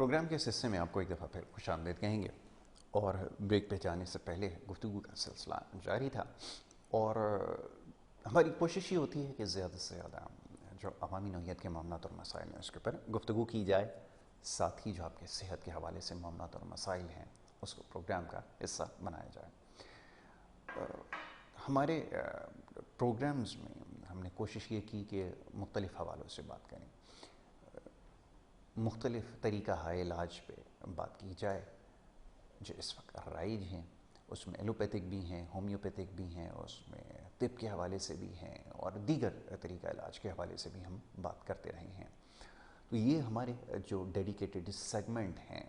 Programme کے اس حصے میں آپ کو ایک دفعہ پھر خوش آمدید کہیں گے، اور بریک پہ جانے سے پہلے گفتگو کا سلسلہ جاری تھا، اور ہماری کوشش یہ ہوتی ہے کہ زیادہ سے زیادہ جو عوامی نوعیت کے معاملات اور مسائل ہیں اس کے اوپر گفتگو کی جائے، ساتھ ہی جو آپ کے صحت کے حوالے سے معاملات اور مسائل ہیں اس کو پروگرام کا حصہ بنایا جائے۔ ہمارے پروگرامز میں ہم نے کوشش یہ کی کہ مختلف حوالوں سے بات کریں، مختلف طریقہ علاج پہ بات کی جائے جو اس وقت رائج ہیں، اس میں ایلوپیتھک بھی ہیں، ہومیوپیتھک بھی ہیں، اس میں طب کے حوالے سے بھی ہیں، اور دیگر طریقہ علاج کے حوالے سے بھی ہم بات کرتے رہے ہیں۔ تو یہ ہمارے جو ڈیڈیکیٹڈ سیگمنٹ ہیں،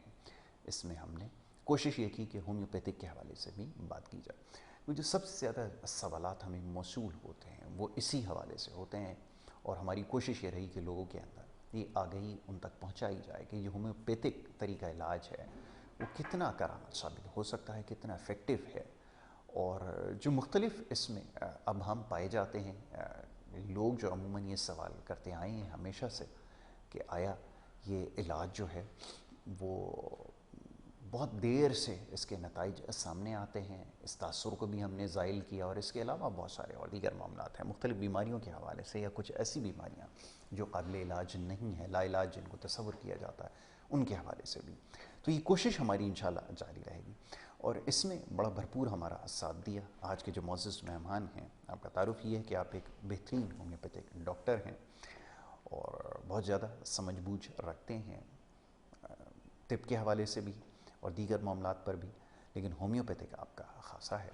اس میں ہم نے کوشش یہ کی کہ ہومیوپیتھک کے حوالے سے بھی بات کی جائے۔ جو سب سے زیادہ سوالات ہمیں موصول ہوتے ہیں وہ اسی حوالے سے ہوتے ہیں، اور ہماری کوشش یہ رہی کہ لوگوں کے اندر یہ آگہی ان تک پہنچائی جائے کہ یہ ہومیوپیتھک طریقہ علاج ہے وہ کتنا کارآمد ثابت ہو سکتا ہے، کتنا افیکٹو ہے، اور جو مختلف اس میں اب ہم پائے جاتے ہیں۔ لوگ جو عموماً یہ سوال کرتے آئے ہیں ہمیشہ سے کہ آیا یہ علاج جو ہے وہ بہت دیر سے اس کے نتائج سامنے آتے ہیں، اس تاثر کو بھی ہم نے زائل کیا، اور اس کے علاوہ بہت سارے اور دیگر معاملات ہیں مختلف بیماریوں کے حوالے سے، یا کچھ ایسی بیماریاں جو قابل علاج نہیں ہیں، لا علاج جن کو تصور کیا جاتا ہے، ان کے حوالے سے بھی۔ تو یہ کوشش ہماری انشاءاللہ جاری رہے گی، اور اس میں بڑا بھرپور ہمارا ساتھ دیا آج کے جو معزز مہمان ہیں۔ آپ کا تعارف یہ ہے کہ آپ ایک بہترین ہومیوپیتھک ڈاکٹر ہیں اور بہت زیادہ سمجھ بوجھ رکھتے ہیں طب کے حوالے سے بھی اور دیگر معاملات پر بھی، لیکن ہومیوپیتھک آپ کا خاصہ ہے،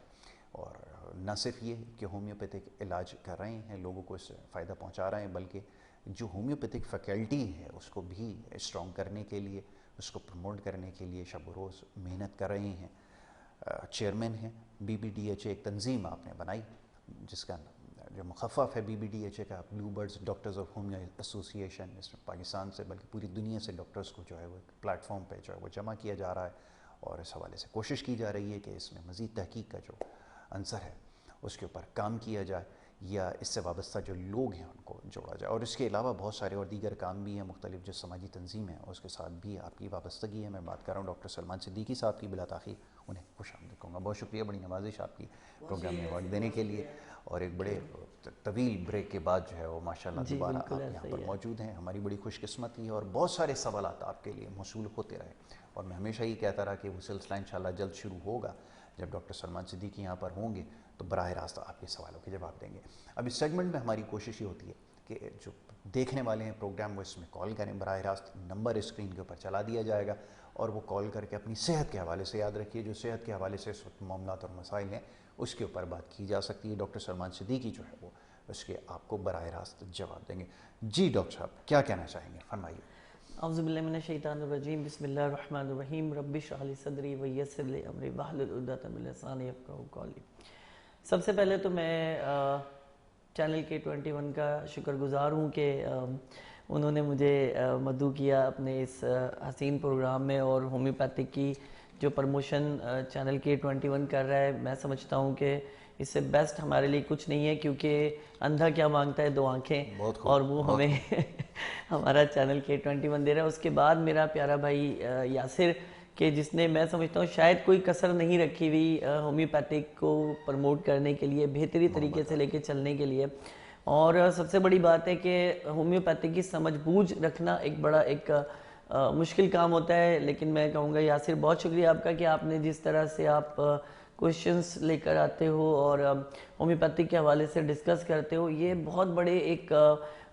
اور نہ صرف یہ کہ ہومیوپیتھک علاج کر رہے ہیں، لوگوں کو اس سے فائدہ پہنچا رہے ہیں، بلکہ جو ہومیوپیتھک فیکلٹی ہے اس کو بھی اسٹرانگ کرنے کے لیے، اس کو پروموٹ کرنے کے لیے شب و روز محنت کر رہے ہیں۔ چیئرمین ہیں BBDHA، ایک تنظیم آپ نے بنائی جس کا جو مخفف ہے BBDHA کا، بلو برڈز ڈاکٹرز آف ہومیو ایسوسی ایشن، اس میں پاکستان سے بلکہ پوری دنیا سے ڈاکٹرز کو جو ہے وہ ایک پلیٹ فارم پہ جو ہے وہ جمع کیا جا رہا ہے، اور اس حوالے سے کوشش کی جا رہی ہے کہ اس میں مزید تحقیق کا جو عنصر ہے اس کے اوپر کام کیا جائے، یا اس سے وابستہ جو لوگ ہیں ان کو جوڑا جائے، اور اس کے علاوہ بہت سارے اور دیگر کام بھی ہیں، مختلف جو سماجی تنظیم ہیں اس کے ساتھ بھی آپ کی وابستگی ہے۔ میں بات کر رہا ہوں ڈاکٹر سلمان صدیقی صاحب کی، بلا تاخیر انہیں خوش آمدید کہوں گا۔ بہت شکریہ، بڑی نوازش آپ کی پروگرام میں وقت دینے کے لیے، اور ایک بڑے طویل بریک کے بعد جو ہے وہ ماشاءاللہ دوبارہ آپ یہاں پر موجود ہیں۔ ہماری بڑی خوش قسمتی ہے، اور بہت سارے سوالات آپ کے لیے موصول ہوتے رہے، اور میں ہمیشہ یہ کہتا رہا کہ وہ سلسلہ انشاءاللہ جلد شروع ہوگا۔ جب ڈاکٹر سلمان صدیقی یہاں پر ہوں گے تو براہ راست آپ کے سوالوں کے جواب دیں گے۔ اب اس سیگمنٹ میں ہماری کوشش یہ ہوتی ہے کہ جو دیکھنے والے ہیں پروگرام وہ اس میں کال کریں، براہ راست نمبر اسکرین کے اوپر چلا دیا جائے گا، اور وہ کال کر کے اپنی صحت کے حوالے سے، یاد رکھیے جو صحت کے حوالے سے اس وقت معاملات اور مسائل ہیں اس کے اوپر بات کی جا سکتی ہے۔ ڈاکٹر سلمان صدیقی جو ہے وہ اس کے آپ کو براہ راست جواب دیں گے۔ جی ڈاکٹر صاحب کیا کہنا چاہیں گے، فرمائیے۔ اعوذ باللہ من الشیطان الرجیم، بسم اللہ الرحمن الرحیم، رب اشرح لی صدری ویسر لی امری واحلل عقدۃ من لسانی یفقہوا قولی۔ سب سے پہلے تو میں چینل K21 کا شکر گزار ہوں کہ انہوں نے مجھے مدعو کیا اپنے اس حسین پروگرام میں، اور ہومیوپیتھک کی جو پروموشن چینل K21 کر رہا ہے، میں سمجھتا ہوں کہ اس سے بیسٹ ہمارے لیے کچھ نہیں ہے، کیونکہ اندھا کیا مانگتا ہے، دو آنکھیں، اور وہ ہمیں ہمارا چینل K21 دے رہا ہے۔ اس کے بعد میرا پیارا بھائی یاسر، کہ جس نے میں سمجھتا ہوں شاید کوئی کسر نہیں رکھی ہوئی ہومیوپیتھک کو پروموٹ کرنے کے لیے، بہتری طریقے سے لے کے چلنے کے لیے۔ اور سب سے بڑی بات ہے کہ ہومیوپیتھک کی سمجھ بوجھ رکھنا ایک بڑا مشکل کام ہوتا ہے، لیکن میں کہوں گا یاسر بہت شکریہ آپ کا کہ آپ نے جس طرح سے آپ کوشچنس لے کر آتے ہو اور ہومیوپیتھک کے حوالے سے ڈسکس کرتے ہو، یہ بہت بڑے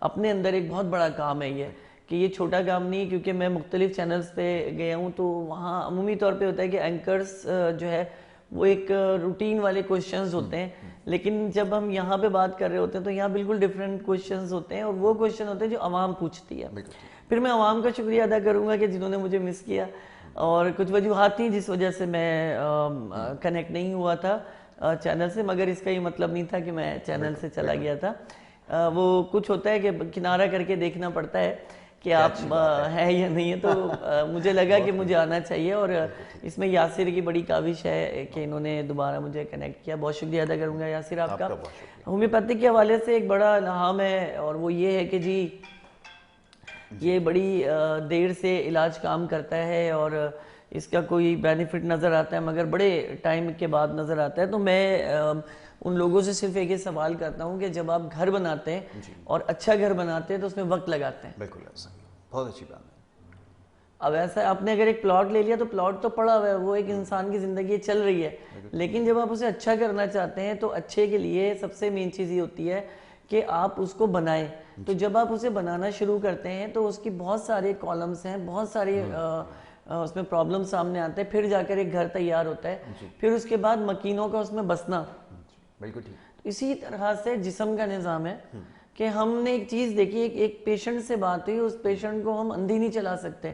اپنے اندر ایک بہت بڑا کام ہے یہ، کہ یہ چھوٹا کام نہیں، کیونکہ میں مختلف چینلز پہ گیا ہوں تو وہاں عمومی طور پہ ہوتا ہے کہ اینکرز جو ہے وہ ایک روٹین والے کوشچنز ہوتے ہیں، لیکن جب ہم یہاں پہ بات کر رہے ہوتے ہیں تو یہاں بالکل ڈیفرنٹ کوشچنز ہوتے ہیں، اور وہ کوشچن ہوتے ہیں جو عوام پوچھتی ہے۔ پھر میں عوام کا شکریہ ادا کروں گا کہ جنہوں نے مجھے مس کیا، اور کچھ وجوہات تھیں جس وجہ سے میں کنیکٹ نہیں ہوا تھا چینل سے، مگر اس کا یہ مطلب نہیں تھا کہ میں چینل سے چلا گیا تھا۔ وہ کچھ ہوتا ہے کہ کنارہ کر کے دیکھنا پڑتا ہے کہ آپ ہے یا نہیں ہے، تو مجھے لگا کہ مجھے آنا چاہیے، اور اس میں یاسر کی بڑی کاوش ہے کہ انہوں نے دوبارہ مجھے کنیکٹ کیا۔ بہت شکریہ ادا کروں گا یاسر آپ کا۔ ہومیوپیتھک کے حوالے سے ایک بڑا الہام ہے، اور وہ یہ ہے کہ جی یہ بڑی دیر سے علاج کام کرتا ہے اور اس کا کوئی بینیفٹ نظر آتا ہے مگر بڑے ٹائم کے بعد نظر آتا ہے. تو میں ان لوگوں سے صرف ایک سوال کرتا ہوں کہ جب آپ گھر بناتے ہیں اور اچھا گھر بناتے ہیں تو اس میں وقت لگاتے ہیں. بالکل ایسا، بہت اچھی بات ہے. اب ایسا آپ نے اگر ایک پلاٹ لے لیا تو پلاٹ تو پڑا ہوا ہے، وہ ایک انسان کی زندگی چل رہی ہے، لیکن جب آپ اسے اچھا کرنا چاہتے ہیں تو اچھے کے لیے سب سے مین چیز یہ ہوتی ہے کہ آپ اس کو بنائیں. تو جب آپ اسے بنانا شروع کرتے ہیں تو اس کی بہت سارے کالمز ہیں، بہت سارے اس میں پرابلم سامنے آتے ہیں، پھر جا کر ایک گھر تیار ہوتا ہے. پھر اس کے بعد مکینوں کا اس میں بسنا. بالکل ٹھیک. اسی طرح سے جسم کا نظام ہے کہ ہم نے ایک چیز دیکھی، ایک پیشنٹ سے بات ہوئی، اس پیشنٹ کو ہم اندھی نہیں چلا سکتے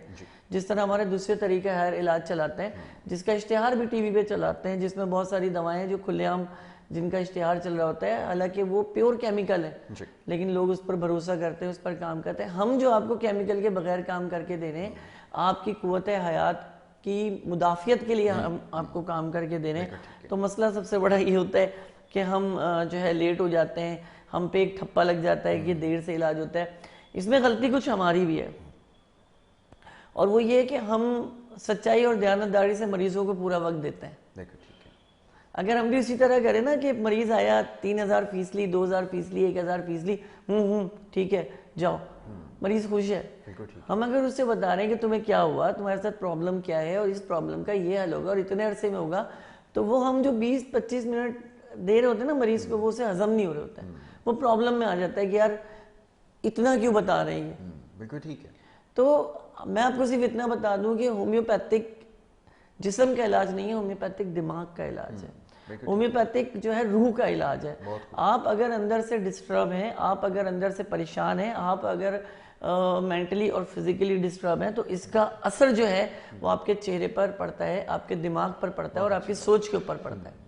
جس طرح ہمارے دوسرے طریقے ہر علاج چلاتے ہیں، جس کا اشتہار بھی ٹی وی پہ چلاتے ہیں، جس میں بہت ساری دوائیں ہیں جو کھلے عام جن کا اشتہار چل رہا ہوتا ہے، حالانکہ وہ پیور کیمیکل ہے لیکن لوگ اس پر بھروسہ کرتے ہیں، اس پر کام کرتے ہیں. ہم جو آپ کو کیمیکل کے بغیر کام کر کے دے رہے ہیں، آپ کی قوت حیات کی مدافعت کے لیے ہم آپ کو کام کر کے دے رہے ہیں. تو مسئلہ سب سے بڑا یہ ہوتا ہے کہ ہم جو ہے لیٹ ہو جاتے ہیں، ہم پہ ایک ٹھپا لگ جاتا ہے کہ دیر سے علاج ہوتا ہے. اس میں غلطی کچھ ہماری بھی ہے، اور وہ یہ کہ ہم سچائی اور دیانتداری سے مریضوں کو پورا وقت دیتے ہیں. اگر ہم بھی اسی طرح کریں نا کہ مریض آیا 3000 فیس لی، 2000 فیس لی، 1000 فیس لی، ٹھیک ہے جاؤ، مریض خوش ہے. ہم اگر اس سے بتا رہے ہیں کہ تمہیں کیا ہوا، تمہارے ساتھ پرابلم کیا ہے اور اس پرابلم کا یہ حل ہوگا اور اتنے عرصے میں ہوگا، تو وہ ہم جو 20-25 منٹ دے رہے ہوتے ہیں نا مریض کو، وہ اسے ہضم نہیں ہو رہے ہوتا ہے، وہ پرابلم میں آ جاتا ہے کہ یار اتنا کیوں بتا رہے ہیں. بالکل ٹھیک ہے. تو میں آپ کو صرف اتنا بتا دوں کہ ہومیوپیتھک جسم کا علاج نہیں ہے، ہومیوپیتھک دماغ کا علاج ہے. ہومیوپیتھک جو ہے روح کا علاج ہے. آپ اگر اندر سے ڈسٹرب ہیں، آپ اگر اندر سے پریشان ہیں، آپ اگر مینٹلی اور فزیکلی ڈسٹرب ہیں، تو اس کا اثر جو ہے وہ آپ کے چہرے پر پڑتا ہے، آپ کے دماغ پر پڑتا ہے اور آپ کی سوچ کے اوپر پڑتا ہے.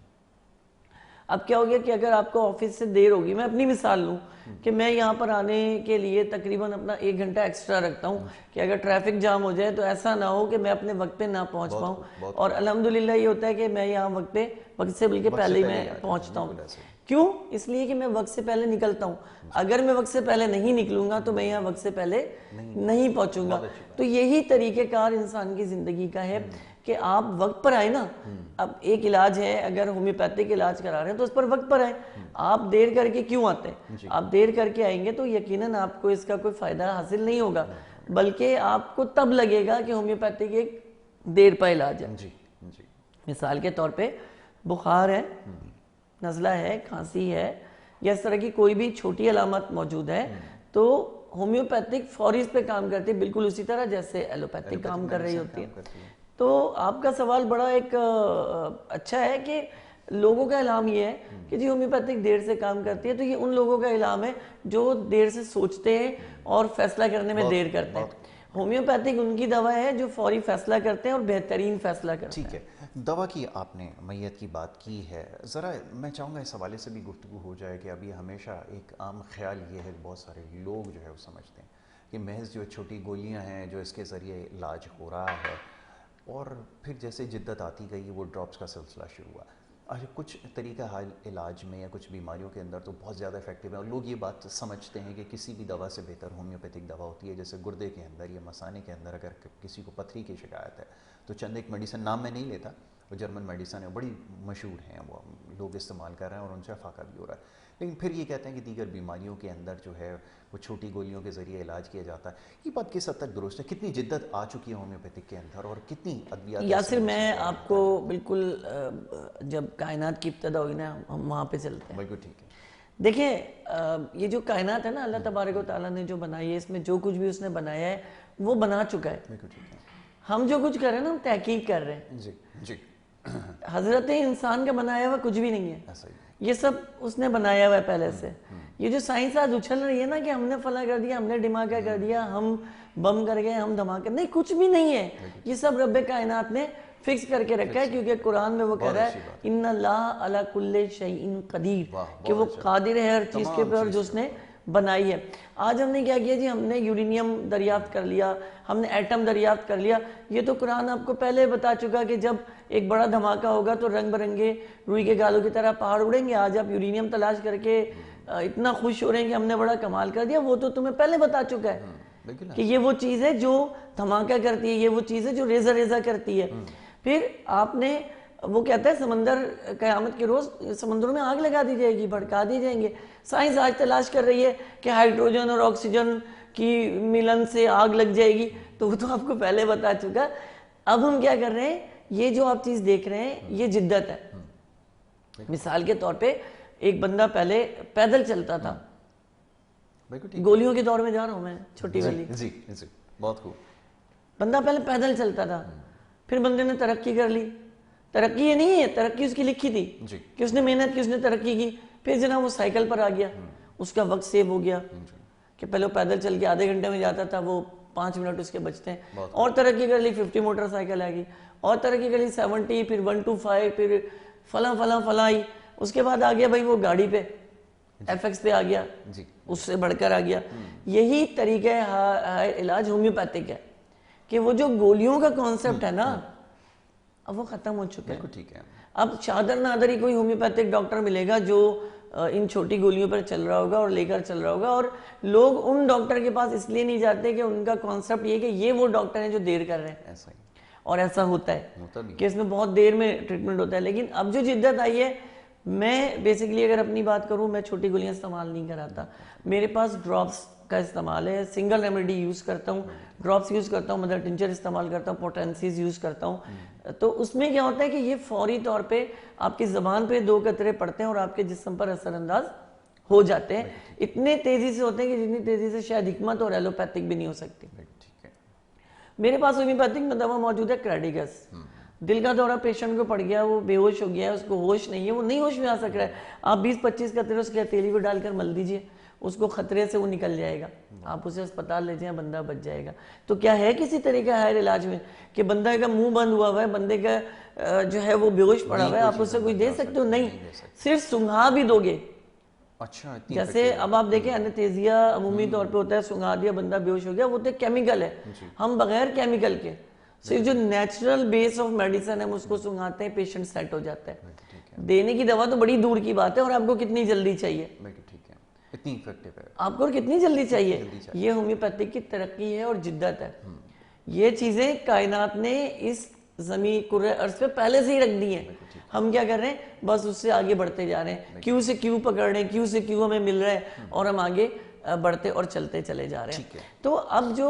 اب کیا ہو گیا کہ اگر آپ کو آفس سے دیر ہوگی، میں اپنی مثال لوں کہ میں یہاں پر آنے کے لیے تقریباً اپنا 1 گھنٹہ ایکسٹرا رکھتا ہوں کہ اگر ٹریفک جام ہو جائے تو ایسا نہ ہو کہ میں اپنے وقت پہ نہ پہنچ پاؤں. اور الحمدللہ یہ ہوتا ہے کہ میں یہاں وقت سے بلکہ پہلے ہی میں پہنچتا ہوں. کیوں؟ اس لیے کہ میں وقت سے پہلے نکلتا ہوں. اگر میں وقت سے پہلے نہیں نکلوں گا تو میں یہاں وقت سے پہلے نہیں پہنچوں گا. تو یہی طریقہ کار انسان کی زندگی کا ہے کہ آپ وقت پر آئے نا. اب ایک علاج ہے، اگر ہومیوپیتھک علاج کرا رہے ہیں تو اس پر وقت پر آئیں. آپ دیر کر کے کیوں آتے ہیں؟ آپ دیر کر کے آئیں گے تو یقیناً آپ کو اس کا کوئی فائدہ حاصل نہیں ہوگا، بلکہ آپ کو تب لگے گا کہ ہومیوپیتھک ایک دیر پا علاج ہے. مثال کے طور پہ بخار ہے، نزلہ ہے، کھانسی ہے، یا اس طرح کی کوئی بھی چھوٹی علامت موجود ہے، تو ہومیوپیتھک فوری اس پہ کام کرتی ہے، بالکل اسی طرح جیسے ایلوپیتھک کام کر رہی ہوتی ہے. تو آپ کا سوال بڑا ایک اچھا ہے کہ لوگوں کا الہام یہ ہے کہ جی ہومیوپیتھک دیر سے کام کرتی ہے. تو یہ ان لوگوں کا الہام ہے جو دیر سے سوچتے ہیں اور فیصلہ کرنے میں دیر کرتے ہیں. ہومیوپیتھک ان کی دوا ہے جو فوری فیصلہ کرتے ہیں اور بہترین فیصلہ کرتے ہیں. ٹھیک ہے. دوا کی آپ نے میت کی بات کی ہے، ذرا میں چاہوں گا اس حوالے سے بھی گفتگو ہو جائے کہ ابھی ہمیشہ ایک عام خیال یہ ہے کہ بہت سارے لوگ جو ہے وہ سمجھتے ہیں کہ محض جو چھوٹی گولیاں ہیں جو اس کے ذریعے علاج ہو رہا ہے، اور پھر جیسے جدت آتی گئی وہ ڈراپس کا سلسلہ شروع ہوا. کچھ طریقہ حال علاج میں یا کچھ بیماریوں کے اندر تو بہت زیادہ افیکٹو ہے، اور لوگ یہ بات سمجھتے ہیں کہ کسی بھی دوا سے بہتر ہومیوپیتھک دوا ہوتی ہے. جیسے گردے کے اندر یا مثانے کے اندر اگر کسی کو پتھری کی شکایت ہے تو چند ایک میڈیسن، نام میں نہیں لیتا، وہ جرمن میڈیسن ہے، بڑی مشہور ہیں، وہ لوگ استعمال کر رہے ہیں اور ان سے فائدہ بھی ہو رہا ہے. لیکن پھر یہ کہتے ہیں کہ دیگر بیماریوں کے اندر جو ہے وہ چھوٹی گولیوں کے ذریعے علاج کیا جاتا ہے. یہ بات کس حد تک درست ہے؟ کتنی جدت آ چکی ہے ہومیوپیتھک کے اندر اور کتنی ادویات؟ یاسر میں آپ کو بالکل جب کائنات کی ابتدا ہوئی نا، ہم وہاں پہ چلتے ہیں. بالکل ٹھیک ہے. دیکھیں یہ جو کائنات ہے نا، اللہ تبارک و تعالیٰ نے جو بنائی ہے، اس میں جو کچھ بھی اس نے بنایا ہے وہ بنا چکا ہے. بالکل ٹھیک ہے. ہم جو کچھ کر رہے ہیں نا ہم تحقیق کر رہے ہیں. جی جی. حضرت انسان کا بنایا ہوا کچھ بھی نہیں ہے، ایسا ہی. یہ سب اس نے بنایا ہوا ہے پہلے سے. یہ جو سائنس آج اچھل رہی ہے نا کہ ہم نے فلاں کر دیا، ہم نے دھماکہ کر دیا، ہم بم کر گئے، ہم دھماکہ، نہیں، کچھ بھی نہیں ہے. یہ سب رب کائنات نے فکس کر کے رکھا ہے، کیونکہ قرآن میں وہ کہہ رہا ہے ان اللہ علی کل شیء قدیر، کہ وہ قادر ہے ہر چیز کے اوپر جو اس نے بنائی ہے. آج ہم نے کیا کیا جی، ہم نے یورینیم دریافت کر لیا، ہم نے ایٹم دریافت کر لیا. یہ تو قرآن آپ کو پہلے بتا چکا کہ جب ایک بڑا دھماکہ ہوگا تو رنگ برنگے روئی کے گالوں کی طرح پہاڑ اڑیں گے. آج آپ یورینیم تلاش کر کے اتنا خوش ہو رہے ہیں کہ ہم نے بڑا کمال کر دیا، وہ تو تمہیں پہلے بتا چکا ہے. کہ یہ وہ چیز ہے جو دھماکہ کرتی ہے, یہ وہ چیز ہے جو ریزہ ریزہ کرتی ہے. پھر آپ نے, وہ کہتا ہے سمندر قیامت کے روز سمندروں میں آگ لگا دی جائے گی, بھڑکا دی جائیں گے. سائنس آج تلاش کر رہی ہے کہ ہائیڈروجن اور آکسیجن کی ملن سے آگ لگ جائے گی, تو وہ تو آپ کو پہلے بتا چکا. اب ہم کیا کر رہے ہیں, یہ جو آپ چیز دیکھ رہے ہیں یہ جدت ہے. مثال کے طور پہ ایک بندہ پہلے پیدل چلتا تھا, گولیوں کے دور میں جا رہا ہوں میں, چھوٹی والی, بہت خوب. بندہ پہلے پیدل چلتا تھا, پھر بندے نے ترقی کر لی. ترقی یہ نہیں ہے, ترقی اس کی لکھی تھی کہ اس نے محنت کی, اس نے ترقی کی. پھر جناب وہ سائیکل پر آ گیا, اس کا وقت سیو ہو گیا کہ پہلے وہ پیدل چل کے آدھے گھنٹے میں جاتا تھا, وہ 5 منٹ اس کے بچتے ہیں. اور ترقی کر لی, 50 موٹر سائیکل آ گئی, اور ترقی کر لی 70, پھر 125, پھر فلاں فلاں فلاں آئی. اس کے بعد آ گیا بھائی وہ گاڑی پہ, FX پہ آ گیا, اس سے بڑھ کر آ گیا. یہی طریقہ علاج ہومیوپیتھک ہے کہ وہ جو گولیوں کا کانسیپٹ ہے نا, اب وہ ختم ہو چکا ہے. اب شادر نادر ہی کوئی ہومیوپیتھک ڈاکٹر ملے گا جو ان چھوٹی گولیوں پر چل رہا ہوگا اور لے کر چل رہا ہوگا. اور لوگ ان ڈاکٹر کے پاس اس لیے نہیں جاتے کہ ان کا کانسیپٹ یہ کہ یہ وہ ڈاکٹر ہیں جو دیر کر رہے ہیں, اور ایسا ہوتا ہے کہ اس میں بہت دیر میں ٹریٹمنٹ ہوتا ہے. لیکن اب جو جدت آئی ہے, میں بیسیکلی اگر اپنی بات کروں, میں چھوٹی گولیاں استعمال نہیں کراتا. میرے پاس ڈراپس کا استعمال ہے, سنگل ریمیڈی یوز کرتا ہوں, ڈراپس یوز کرتا ہوں, مدر ٹنچر استعمال کرتا ہوں, پوٹینسیز یوز کرتا ہوں. تو اس میں کیا ہوتا ہے کہ یہ فوری طور پہ آپ کی زبان پہ 2 قطرے پڑتے ہیں اور آپ کے جسم پر اثر انداز ہو جاتے ہیں. اتنے تیزی سے ہوتے ہیں کہ جتنی تیزی سے شاید حکمت اور ایلوپیتھک بھی نہیں ہو سکتی. میرے پاس ہومیوپیتھک میں دوا موجود ہے کریڈیگس. دل کا دورہ پیشنٹ کو پڑ گیا, وہ بے ہوش ہو گیا ہے, اس کو ہوش نہیں ہے, وہ نہیں ہوش میں آ سک رہا ہے, آپ 20-25 قطرے اس کے ہتھیلی پہ ڈال کر مل دیجئے, اس کو خطرے سے وہ نکل جائے گا, آپ اسے اسپتال لے جائیں, بندہ بچ جائے گا. تو کیا ہے کسی طریقہ ہے علاج میں کہ بندہ کا منہ بند ہوا ہوا ہے, بندے کا جو ہے وہ بے ہوش پڑا ہوا ہے, آپ اسے کوئی دے سکتے ہو؟ نہیں, صرف سنگھا بھی دو گے. جیسے اب آپ دیکھیں انیستھیزیا عمومی طور پہ ہوتا ہے, سنگھا دیا بندہ بے ہوش ہو گیا, وہ تو کیمیکل ہے. ہم بغیر کیمیکل کے صرف جو نیچرل بیس آف میڈیسن ہے ہم اس کو سنگھاتے ہیں, پیشنٹ سیٹ ہو جاتا ہے. دینے کی دوا تو بڑی دور کی بات ہے, اور آپ کو کتنی جلدی چاہیے, آپ کو کتنی جلدی چاہیے. یہ ہومیوپیتھک کی ترقی ہے اور جدت ہے. یہ چیزیں کائنات نے اس زمین کرۂ ارض پہ پہلے سے ہی رکھ دی ہیں. ہم کیا کر رہے ہیں, بس اس سے آگے بڑھتے جا رہے ہیں, کیوں سے کیوں پکڑ رہے ہیں, کیوں سے کیوں ہمیں مل رہا ہے, اور ہم آگے بڑھتے اور چلتے چلے جا رہے ہیں. تو اب جو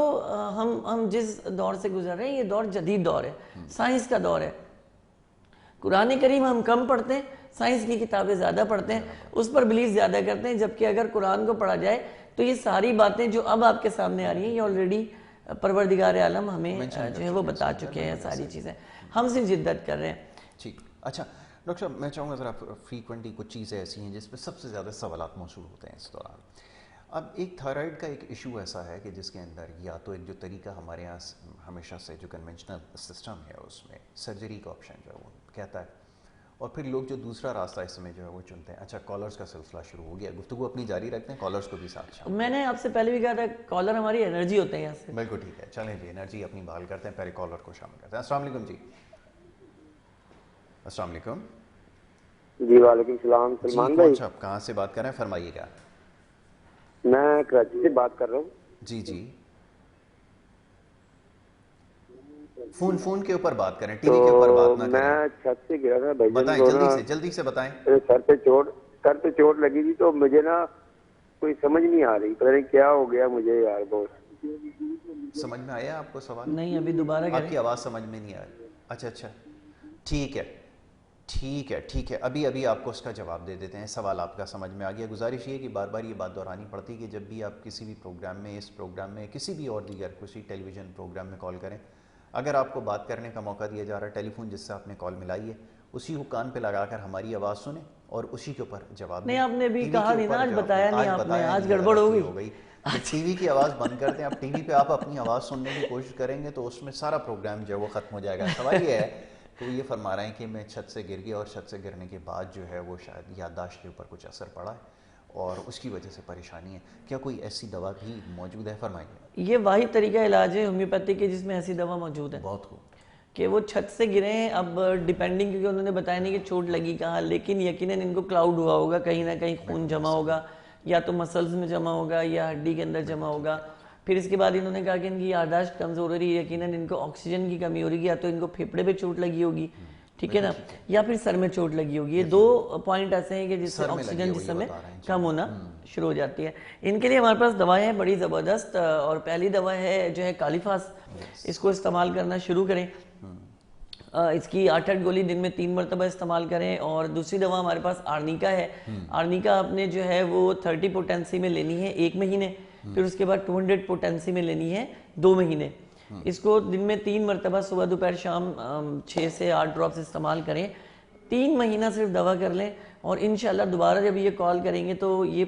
ہم جس دور سے گزر رہے ہیں, یہ دور جدید دور ہے, سائنس کا دور ہے. قرآن کریم ہم کم پڑھتے ہیں, سائنس کی کتابیں زیادہ پڑھتے ہیں, اس پر بلیف زیادہ کرتے ہیں. جبکہ اگر قرآن کو پڑھا جائے تو یہ ساری باتیں جو اب آپ کے سامنے آ رہی ہیں, یہ آلریڈی پروردگار عالم ہمیں جو ہے وہ بتا چکے ہیں ساری چیزیں, ہم صرف جدت کر رہے ہیں. ٹھیک, اچھا ڈاکٹر صاحب, میں چاہوں گا ذرا فریکوینٹلی کچھ چیزیں ایسی ہیں جس پہ سب سے زیادہ سوالات موصول ہوتے ہیں اس دوران. اب ایک تھائرائڈ کا ایک ایشو ایسا ہے کہ جس کے اندر یا تو ایک جو طریقہ ہمارے یہاں ہمیشہ سے جو کنونشنل سسٹم ہے اس میں سرجری کا آپشن جو ہے وہ کہتا ہے, اور پھر لوگ جو دوسرا راستہ اس میں جو ہے وہ چنتے ہیں. اچھا, کالرز کا سلسلہ شروع ہو گیا, گفتگو اپنی جاری رکھتے ہیں, کالرز کو بھی ساتھ شامل. میں نے آپ سے پہلے بھی کہا تھا, کالر ہماری انرجی ہوتے ہیں یہاں سے. بالکل ٹھیک ہے, چلیں جی انرجی اپنی بحال کرتے ہیں, پہلے کالر کو شامل کرتے ہیں. السلام علیکم جی. السلام علیکم جی. وعلیکم السلام. سلمان بھائی صاحب کہاں سے بات کر رہے ہیں, فرمائیے گا. میں کراچی سے بات کر رہا ہوں. جی جی, فون کے اوپر بات کریں, ٹی وی کے اوپر بات نہ کریں. میں چھت سے گرا تھا بھائی, بتائیں جلدی سے بتائیں. سر پہ چوٹ لگی تھی, تو مجھے نا کوئی سمجھ نہیں آ رہی, پتہ نہیں کیا ہو گیا مجھے یار. بہت سمجھ میں آیا آپ کو سوال؟ نہیں, ابھی دوبارہ آپ کی آواز سمجھ میں نہیں آ رہی. اچھا, ٹھیک ہے, ابھی آپ کو اس کا جواب دے دیتے ہیں. سوال آپ کا سمجھ میں آ گیا. گزارش یہ کہ بار بار یہ بات دہرانی پڑتی ہے کہ جب بھی آپ کسی بھی پروگرام میں, اس پروگرام میں, کسی بھی اور دیگر کسی ٹیلی ویژن پروگرام میں کال کریں, اگر آپ کو بات کرنے کا موقع دیا جا رہا ہے, ٹیلی فون جس سے آپ نے کال ملائی ہے اسی کو کان پہ لگا کر ہماری آواز سنیں اور اسی کے اوپر جواب دیں. نہیں, آپ نے بھی کہا نہیں نا, آج بتایا نہیں آپ نے, آج گڑبڑ ہو گئی. ٹی وی کی آواز بند کرتے ہیں. اب ٹی وی پہ آپ اپنی آواز سننے کی کوشش کریں گے تو اس میں سارا پروگرام جو ہے وہ ختم ہو جائے گا. سوال یہ ہے کہ وہ یہ فرما رہے ہیں کہ میں چھت سے گر گیا, اور چھت سے گرنے کے بعد جو ہے وہ شاید یادداشت کے اوپر کچھ اثر پڑا ہے اور اس کی وجہ سے پریشانی ہے. کیا کوئی ایسی دوا بھی موجود ہے, فرمائیے. یہ واحد طریقہ علاج ہے ہومیوپیتھی کے جس میں ایسی دوا موجود ہے. بہت خوب. کہ وہ چھت سے گرے ہیں, اب ڈیپینڈنگ, کیونکہ انہوں نے بتایا نہیں کہ چوٹ لگی کہاں, لیکن یقیناً ان کو کلاؤڈ ہوا ہوگا, کہیں نہ کہیں خون جمع ہوگا, یا تو مسلز میں جمع ہوگا یا ہڈی کے اندر جمع ہوگا, پھر اس کے بعد انہوں نے کہا کہ ان کی یادداشت کمزور ہو رہی ہے, یقیناً ان کو آکسیجن کی کمی ہو رہی ہے, یا تو ان کو پھیپڑے پہ چوٹ لگی ہوگی, ٹھیک ہے نا, یا پھر سر میں چوٹ لگی ہوگی. یہ 2 پوائنٹ ایسے ہیں کہ جس سے آکسیجن جسم میں کم ہونا شروع ہو جاتی ہے. ان کے لیے ہمارے پاس دوائیں ہیں بڑی زبردست, اور پہلی دوا ہے جو ہے کالیفاس. اس کو استعمال کرنا شروع کریں, اس کی 8 گولی دن میں 3 مرتبہ استعمال کریں. اور دوسری دوا ہمارے پاس آرنیکا ہے. آرنیکا آپ نے جو ہے وہ 30 پوٹینسی میں لینی ہے 1 مہینے, پھر اس کے بعد 200 پوٹینسی میں لینی ہے 2 مہینے. اس کو دن میں 3 مرتبہ صبح دوپہر شام 6 سے 8 ڈراپس استعمال کریں. 3 مہینہ صرف دوا کر لیں, اور انشاءاللہ دوبارہ جب یہ کال کریں گے تو یہ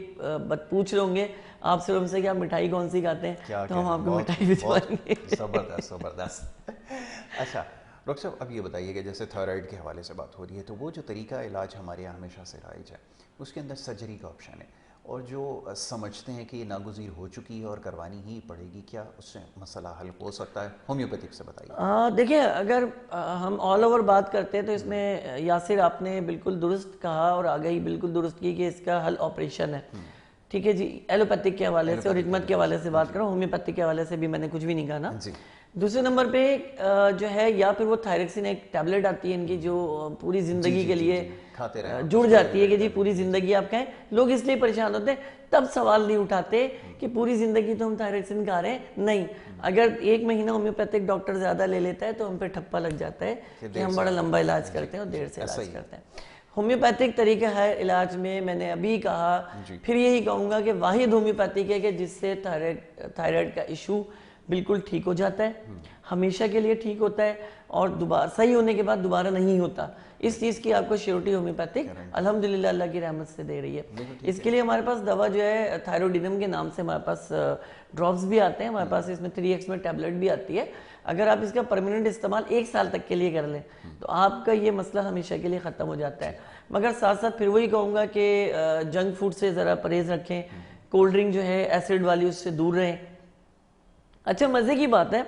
پوچھ رہے ہوں گے آپ سے ہم سے کہ آپ مٹھائی کون سی کھاتے ہیں, تو ہم آپ کو مٹھائی بھی دلائیں گے. زبردست. اچھا ڈاکٹر صاحب اب یہ بتائیے کہ جیسے تھائرائڈ کے حوالے سے بات ہو رہی ہے, تو وہ جو طریقہ علاج ہمارے یہاں ہمیشہ سے رائج ہے اس کے اندر سرجری کا آپشن ہے, اور جو سمجھتے ہیں کہ یہ ناگزیر ہو چکی ہے اور کروانی ہی پڑے گی, کیا اس سے مسئلہ حل ہو سکتا ہے؟ ہومیوپیتھک سے بتائیے. دیکھیں اگر ہم آل اوور بات کرتے ہیں تو اس میں یاسر آپ نے بالکل درست کہا اور آگہی بالکل درست کی کہ اس کا حل آپریشن ہے, ٹھیک ہے جی. ایلوپیتھک کے حوالے سے اور حکمت کے حوالے سے بات کروں, ہومیوپیتھک کے حوالے سے بھی میں نے کچھ بھی نہیں کہا نا. دوسرے نمبر پہ جو ہے یا پھر وہ تھائریکسین ایک ٹیبلٹ آتی ہے ان کی جو پوری زندگی کے لیے جڑ جاتی ہے کہ جی پوری زندگی آپ کہیں. لوگ اس لیے پریشان ہوتے ہیں, تب سوال نہیں اٹھاتے کہ پوری زندگی تو ہم تھائریکسین کھا رہے ہیں. نہیں, اگر 1 مہینہ ہومیوپیتھک ڈاکٹر زیادہ لے لیتا ہے تو ہم پہ ٹھپا لگ جاتا ہے کہ ہم بڑا لمبا علاج کرتے ہیں اور دیر سے علاج کرتے ہیں. ہومیوپیتھک طریقہ ہے علاج میں نے ابھی کہا, پھر یہی کہوں گا کہ واحد ہومیوپیتھک ہے کہ جس سے تھائرائڈ کا ایشو بالکل ٹھیک ہو جاتا ہے, ہمیشہ کے لیے ٹھیک ہوتا ہے, اور دوبارہ صحیح ہونے کے بعد دوبارہ نہیں ہوتا. اس چیز کی آپ کو شیورٹی ہومیوپیتھک الحمدللہ اللہ کی رحمت سے دے رہی ہے. اس کے لیے ہمارے پاس دوا جو ہے تھائروڈینم کے نام سے ہمارے پاس ڈراپس بھی آتے ہیں, ہمارے پاس اس میں 3x میں ٹیبلٹ بھی آتی ہے. اگر آپ اس کا پرماننٹ استعمال 1 سال تک کے لیے کر لیں تو آپ کا یہ مسئلہ ہمیشہ کے لیے ختم ہو جاتا ہے. مگر ساتھ ساتھ پھر وہی کہوں گا کہ جنک فوڈ سے ذرا پرہیز رکھیں, کولڈ ڈرنک جو ہے ایسڈ والی اس سے دور رہیں. اچھا مزے کی بات ہے,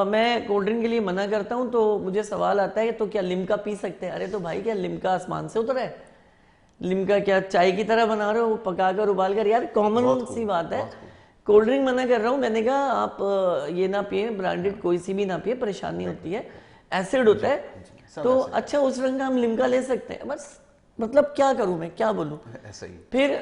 میں کولڈ ڈرنک کے لیے منع کرتا ہوں تو مجھے سوال آتا ہے تو کیا لمکا پی سکتے ہیں؟ ارے تو بھائی کیا لمکا آسمان سے اترا ہے؟ لمکا کیا چائے کی طرح بنا رہے ہو پکا کر ابال کر؟ یار کامن سی بات ہے. کولڈ ڈرنک منع کر رہا ہوں, میں نے کہا آپ یہ نہ پیئیں, برانڈڈ کوئی سی بھی نہ پیئیں, پریشانی ہوتی ہے, ایسڈ ہوتا ہے. تو اچھا اس رنگ کا ہم لمکا لے سکتے ہیں, بس مطلب کیا کروں میں, کیا بولوں. پھر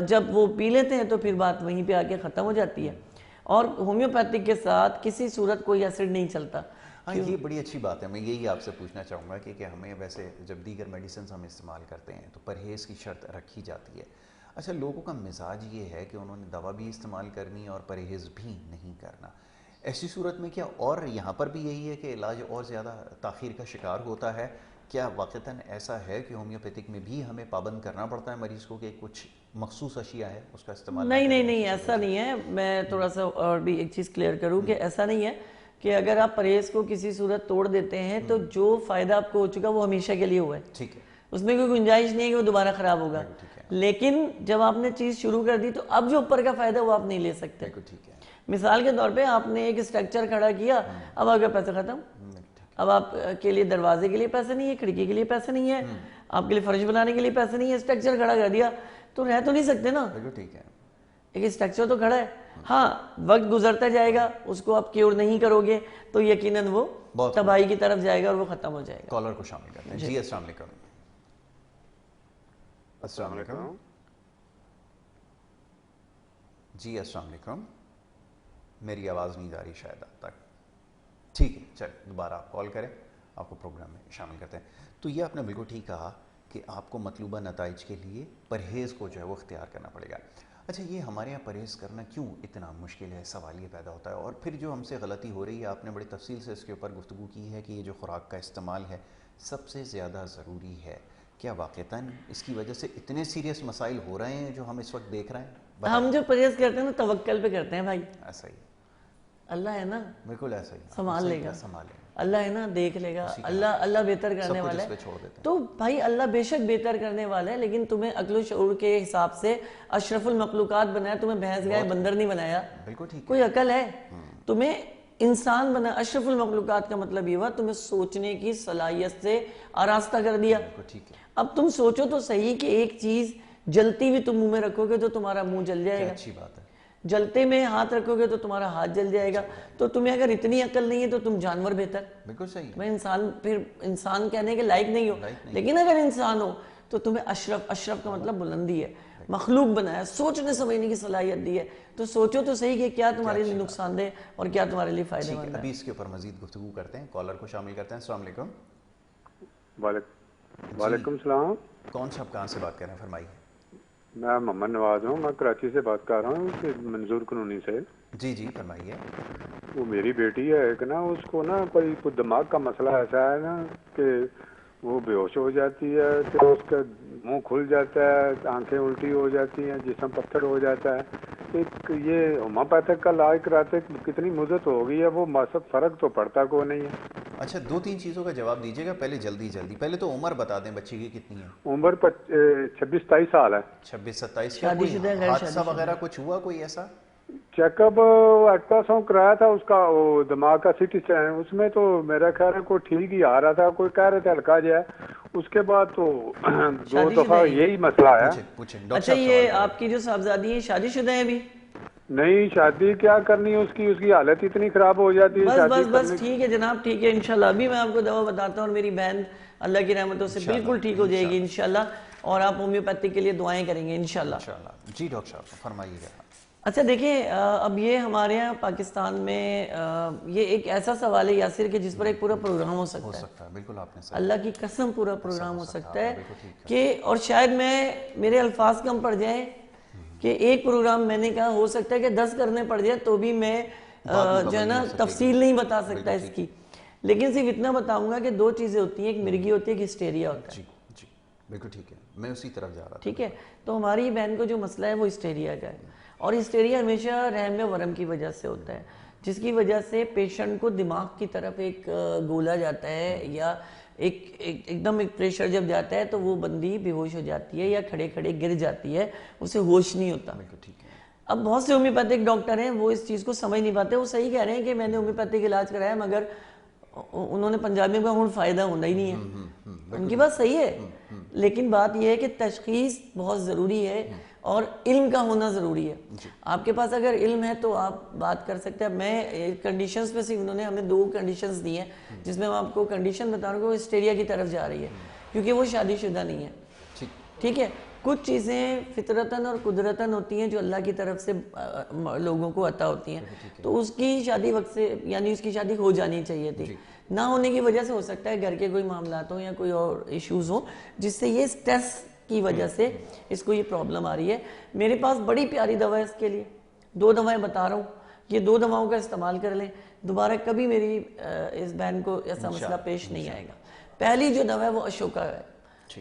جب وہ پی لیتے ہیں تو پھر بات وہیں پہ آ کے ختم ہو جاتی ہے. اور ہومیوپیتھک کے ساتھ کسی صورت کوئی ایسڈ نہیں چلتا. ہاں یہ بڑی اچھی بات ہے. میں یہی آپ سے پوچھنا چاہوں گا کہ ہمیں ویسے جب دیگر میڈیسنز ہم استعمال کرتے ہیں تو پرہیز کی شرط رکھی جاتی ہے. اچھا لوگوں کا مزاج یہ ہے کہ انہوں نے دوا بھی استعمال کرنی اور پرہیز بھی نہیں کرنا. ایسی صورت میں کیا اور یہاں پر بھی یہی ہے کہ علاج اور زیادہ تاخیر کا شکار ہوتا ہے؟ کیا واقعتاً ایسا ہے کہ ہومیوپیتھک میں بھی ہمیں پابند کرنا پڑتا ہے مریض کو کہ کچھ مخصوص اشیاء ہے اس کا استعمال؟ نہیں ایسا نہیں ہے. میں تھوڑا سا اور بھی ایک چیز کلیئر کروں کہ ایسا نہیں ہے کہ اگر آپ پرہیز کو کسی صورت توڑ دیتے ہیں تو جو فائدہ آپ کو ہو چکا وہ ہمیشہ کے لیے ہوا ہے. ٹھیک ہے, اس میں کوئی گنجائش نہیں ہے کہ وہ دوبارہ خراب ہوگا. لیکن جب آپ نے چیز شروع کر دی تو اب جو اوپر کا فائدہ وہ آپ نہیں لے سکتے. مثال کے طور پہ آپ نے ایک اسٹرکچر کھڑا کیا, اب آپ کا پیسہ ختم. اب آپ کے لیے دروازے کے لیے پیسے نہیں ہے, کھڑکی کے لیے پیسے نہیں ہے, آپ کے لیے فرش بنانے کے لیے پیسے نہیں ہے, اسٹرکچر کھڑا کر دیا تو رہ تو نہیں سکتے نا. ٹھیک ہے, ایک اسٹرکچر تو کھڑا ہے. ہاں وقت گزرتا جائے گا, اس کو آپ کیور نہیں کرو گے تو یقیناً وہ تباہی کی طرف جائے گا اور وہ ختم ہو جائے گا. کالر کو شامل کرتے ہیں. جی السلام علیکم. السلام علیکم. جی السلام علیکم. میری آواز نہیں جا رہی شاید آپ تک. ٹھیک ہے, چل دوبارہ آپ کال کریں, آپ کو پروگرام میں شامل کرتے ہیں. تو یہ آپ نے بالکل ٹھیک کہا کہ آپ کو مطلوبہ نتائج کے لیے پرہیز کو جو ہے وہ اختیار کرنا پڑے گا. اچھا یہ ہمارے یہاں پرہیز کرنا کیوں اتنا مشکل ہے, سوال یہ پیدا ہوتا ہے. اور پھر جو ہم سے غلطی ہو رہی ہے, آپ نے بڑی تفصیل سے اس کے اوپر گفتگو کی ہے کہ یہ جو خوراک کا استعمال ہے سب سے زیادہ ضروری ہے. کیا واقعتاً اس کی وجہ سے اتنے سیریس مسائل ہو رہے ہیں جو ہم اس وقت دیکھ رہے ہیں؟ ہم جو پرہیز کرتے ہیں نا توکل پہ کرتے ہیں بھائی. ایسا ہی اللہ ہے نا, بالکل ایسا ہی سنبھال لے گا. اللہ ہے نا, دیکھ لے گا. اللہ بہتر کرنے والا ہے. تو بھائی اللہ بے شک بہتر کرنے والا ہے, لیکن تمہیں عقل و شعور کے حساب سے اشرف المخلوقات بنایا, تمہیں بھینس گائے بندر نہیں بنایا. کوئی عقل ہے؟ تمہیں انسان بنا. اشرف المخلوقات کا مطلب یہ ہوا تمہیں سوچنے کی صلاحیت سے آراستہ کر دیا. اب تم سوچو تو صحیح کہ ایک چیز جلتی بھی تم منہ میں رکھو گے تو تمہارا منہ جل جائے گا. اچھی بات ہے. جلتے میں ہاتھ رکھو گے تو تمہارا ہاتھ جل جائے گا. تو تمہیں اگر اتنی عقل نہیں ہے تو تم جانور بہتر. بالکل صحیح. میں انسان پھر انسان کہنے کے لائق نہیں ہو. لیکن اگر انسان ہو تو تمہیں اشرف کا مطلب بلندی ہے. مخلوق بنایا, سوچنے سمجھنے کی صلاحیت دی ہے, تو سوچو تو صحیح کہ کیا تمہارے لیے نقصان دہ اور کیا تمہارے لیے فائدہ مند ہے. ابھی اس کے اوپر مزید گفتگو کرتے ہیں, کالر کو شامل کرتے ہیں. السلام علیکم. وعلیکم السلام. کون صاحب کہاں سے بات کر رہے ہیں, فرمائیے. میں محمد نواز ہوں, میں کراچی سے بات کر رہا ہوں, منظور قانونی سے. جی جی فرمائیے. وہ میری بیٹی ہے ایک نا, اس کو نا کوئی دماغ کا مسئلہ ایسا ہے نا کہ وہ بے ہوش ہو جاتی ہے, کہ اس کا منہ کھل جاتا ہے, آنکھیں الٹی ہو جاتی ہیں, جسم پتھر ہو جاتا ہے. ایک یہ ہومیوپیتھک کا علاج کراتے کتنی مدت ہو گئی ہے, وہ فرق تو پڑتا کو نہیں ہے. اچھا 2-3 چیزوں کا جواب دیجیے گا پہلے, جلدی پہلے تو عمر بتا دیں بچی کی کتنی ہے. عمر 26-27 سال ہے. 26-27. کیا کوئی حادثہ وغیرہ کچھ ہوا, کوئی ایسا چیک اپ الٹرا ساؤنڈ کرایا تھا اس کا, وہ دماغ کا سی ٹی اسکین, اس میں تو میرا خیال ہے کوئی ٹھیک ہی آ رہا تھا, کوئی کہہ رہے تھے ہلکا جائے. اس کے بعد تو 2 دفعہ یہی مسئلہ ہے. اچھا یہ آپ کی جو صاحبزادی ہے شادی شدہ ہے ابھی؟ نہیں, شادی کیا کرنی ہے اس کی حالت اتنی خراب ہو جاتی ہے. بس ٹھیک ہے جناب, ٹھیک ہے انشاءاللہ. ابھی میں آپ کو دوا بتاتا ہوں, اور میری بہن اللہ کی رحمتوں سے بالکل ٹھیک ہو جائے گی انشاءاللہ, اور آپ ہومیوپیتھی کے لیے دعائیں کریں گے انشاءاللہ. جی ڈاکٹر صاحب فرمائیے گا. اچھا دیکھیں, اب یہ ہمارے یہاں پاکستان میں یہ ایک ایسا سوال ہے یاسر کہ جس پر ایک پورا پروگرام ہو سکتا ہے. بالکل آپ نے اللہ کی قسم پورا پروگرام ہو سکتا ہے کہ, اور شاید میرے الفاظ کم پڑ جائیں کہ ایک پروگرام میں نے کہا ہو سکتا ہے کہ 10 کرنے پڑ جائے تو بھی میں جو ہے نا تفصیل نہیں بتا سکتا اس کی. لیکن صرف اتنا بتاؤں گا کہ 2 چیزیں ہوتی ہیں, ایک مرگی ہوتی ہے, ایک ہسٹیریا ہوتا ہے. جی بالکل ٹھیک ہے, میں اسی طرف جا رہا تھا. ٹھیک ہے, تو ہماری بہن کو جو مسئلہ ہے وہ ہسٹیریا کا ہے, اور ہسٹیریا ہمیشہ رحم و ورم کی وجہ سے ہوتا ہے, جس کی وجہ سے پیشنٹ کو دماغ کی طرف ایک گولا جاتا ہے, یا ایک دم ایک پریشر جب جاتا ہے تو وہ بندی بے ہوش ہو جاتی ہے یا کھڑے کھڑے گر جاتی ہے, اسے ہوش نہیں ہوتا. اب بہت سے ہومیوپیتھک ڈاکٹر ہیں وہ اس چیز کو سمجھ نہیں پاتے. وہ صحیح کہہ رہے ہیں کہ میں نے ہومیوپیتھک علاج کرایا, مگر انہوں نے پنجابی میں ہوں فائدہ ہونا ہی نہیں ہے. ان کی بات صحیح ہے, لیکن بات یہ ہے کہ تشخیص بہت ضروری ہے اور علم کا ہونا ضروری ہے. آپ کے پاس اگر علم ہے تو آپ بات کر سکتے ہیں. میں کنڈیشنز پہ صرف انہوں نے ہمیں 2 کنڈیشنز دی ہیں, جس میں میں آپ کو کنڈیشن بتا رہا ہوں کہ وہ ہسٹیریا کی طرف جا رہی ہے, کیونکہ وہ شادی شدہ نہیں ہے. ٹھیک ہے, کچھ چیزیں فطرتاً اور قدرتاً ہوتی ہیں جو اللہ کی طرف سے لوگوں کو عطا ہوتی ہیں, تو اس کی شادی وقت سے, یعنی اس کی شادی ہو جانی چاہیے تھی. نہ ہونے کی وجہ سے ہو سکتا ہے گھر کے کوئی معاملات ہوں یا کوئی اور ایشوز ہوں, جس سے یہ سٹریس کی وجہ سے اس کو یہ پرابلم آ رہی ہے. میرے پاس بڑی پیاری دوا ہے اس کے لیے, 2 دوائیں بتا رہا ہوں, یہ 2 دواؤں کا استعمال کر لیں, دوبارہ کبھی میری اس بہن کو ایسا مسئلہ پیش نہیں آئے گا. پہلی جو دوا ہے وہ اشوکا ہے.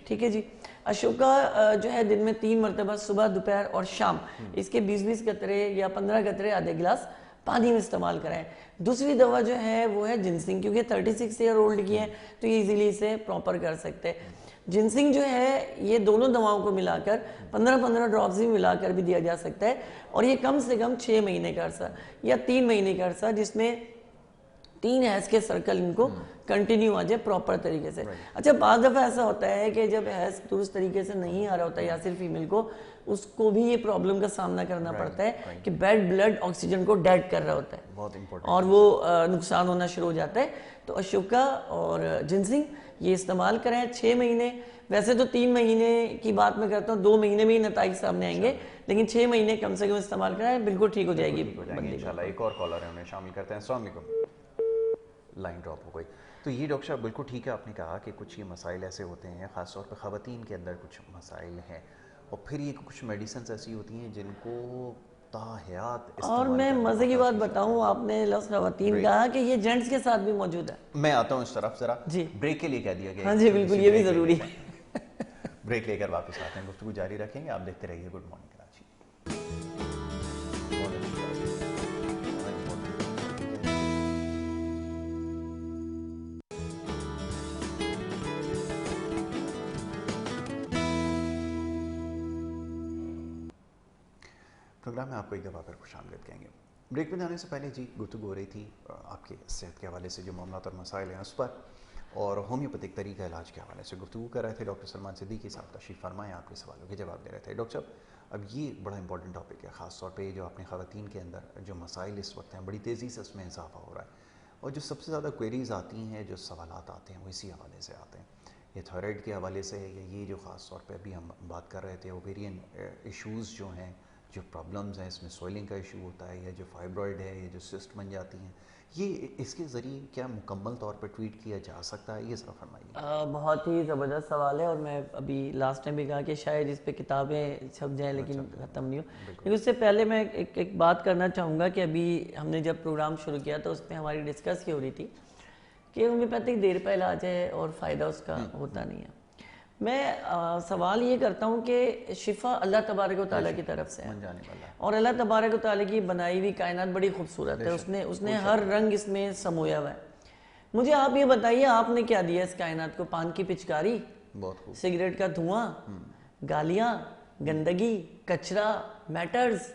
ٹھیک ہے جی, اشوکا جو ہے دن میں 3 مرتبہ صبح, دوپہر اور شام اس کے 20-20 قطرے یا 15 قطرے آدھے گلاس پانی میں استعمال کرائیں. دوسری دوا جو ہے وہ ہے جنسنگ, کیونکہ 36 ایئر اولڈ کی ہے تو یہ ایزیلی اسے پراپر کر سکتے ہیں. جنسنگ جو ہے یہ دونوں دواؤں کو ملا کر 15-15 ڈراپس بھی ملا کر بھی دیا جا سکتا ہے, اور یہ کم سے کم 6 مہینے کا عرصہ یا 3 مہینے کا عرصہ, جس میں 3 حیض کے سرکل ان کو کنٹینیو آ جائے پراپر طریقے سے. اچھا بعض دفعہ ایسا ہوتا ہے کہ جب حیض درست طریقے سے نہیں آ رہا ہوتا یا صرف فیمیل کو, اس کو بھی یہ پرابلم کا سامنا کرنا پڑتا ہے کہ بیڈ بلڈ آکسیجن کو ڈیڈ کر رہا ہوتا ہے, اور وہ نقصان ہونا شروع ہو جاتا ہے. تو اشوکا اور جنسنگ یہ استعمال کریں 6 مہینے. ویسے تو 3 مہینے کی بات میں کرتا ہوں, 2 مہینے میں ہی نتائج سامنے آئیں گے, لیکن 6 مہینے کم سے کم استعمال کریں, بالکل ٹھیک ہو جائے گی انشاءاللہ. ایک اور کالر ہے, انہیں شامل کرتے ہیں. السلام علیکم. لائن ڈراپ ہو گئی. تو یہ ڈاکٹر صاحب بالکل ٹھیک ہے, آپ نے کہا کہ کچھ یہ مسائل ایسے ہوتے ہیں, خاص طور پہ خواتین کے اندر کچھ مسائل ہیں, اور پھر یہ کچھ میڈیسنز ایسی ہوتی ہیں جن کو تاحیات. اور میں مزے کی بات بتاؤں, آپ نے لفظ خواتین کہا کہ یہ جینٹس کے ساتھ بھی موجود ہے. میں آتا ہوں اس طرف ذرا, جی بریک کے لیے کہہ دیا گیا. ہاں جی بالکل, یہ بھی ضروری ہے. بریک لے کر واپس آتے ہیں, گفتگو جاری رکھیں گے. آپ دیکھتے رہیے گڈ مارننگ کراچی. پروگرام میں آپ کو ایک دفعہ پھر خوش آمدید کہیں گے. بریک میں جانے سے پہلے جی گفتگو ہو رہی تھی آپ کے صحت کے حوالے سے جو معاملات اور مسائل ہیں اس پر, اور ہومیوپیتھک طریقہ علاج کے حوالے سے گفتگو کر رہے تھے. ڈاکٹر سلمان صدیقی صاحب تشریف فرمائے, آپ کے سوالوں کے جواب دے رہے تھے. ڈاکٹر صاحب اب یہ بڑا امپورٹنٹ ٹاپک ہے، خاص طور پہ جو اپنے خواتین کے اندر جو مسائل اس وقت ہیں، بڑی تیزی سے اس میں اضافہ ہو رہا ہے، اور جو سب سے زیادہ کوئریز آتی ہیں، جو سوالات آتے ہیں، وہ اسی حوالے سے آتے ہیں. یہ تھائرائڈ کے حوالے سے ہے، یا یہ جو خاص طور پہ ابھی ہم بات کر رہے تھے اوویرین ایشوز جو ہیں، جو پرابلمز ہیں، اس میں سوئلنگ کا ایشو ہوتا ہے، یا جو فائبرائڈ ہے، یا جو سسٹ بن جاتی ہیں، یہ اس کے ذریعے کیا مکمل طور پر ٹریٹ کیا جا سکتا ہے؟ یہ ذرا فرمائیے. بہت ہی زبردست سوال ہے، اور میں ابھی لاسٹ ٹائم بھی کہا کہ شاید اس پہ کتابیں چھپ جائیں لیکن ختم نہیں ہو. لیکن اس سے پہلے میں ایک بات کرنا چاہوں گا کہ ابھی ہم نے جب پروگرام شروع کیا تو اس میں ہماری ڈسکس کی ہو رہی تھی کہ ہومیوپیتھک دیر پہ علاج ہے اور فائدہ اس کا ہوتا نہیں ہے. میں سوال یہ کرتا ہوں کہ شفا اللہ تبارک و تعالیٰ کی طرف سے ہے، اور اللہ تبارک و تعالیٰ کی بنائی ہوئی کائنات بڑی خوبصورت ہے، اس نے ہر رنگ اس میں سمویا ہوا ہے. مجھے آپ یہ بتائیے آپ نے کیا دیا اس کائنات کو؟ پان کی پچکاری، سگریٹ کا دھواں، گالیاں، گندگی، کچرا، میٹرز.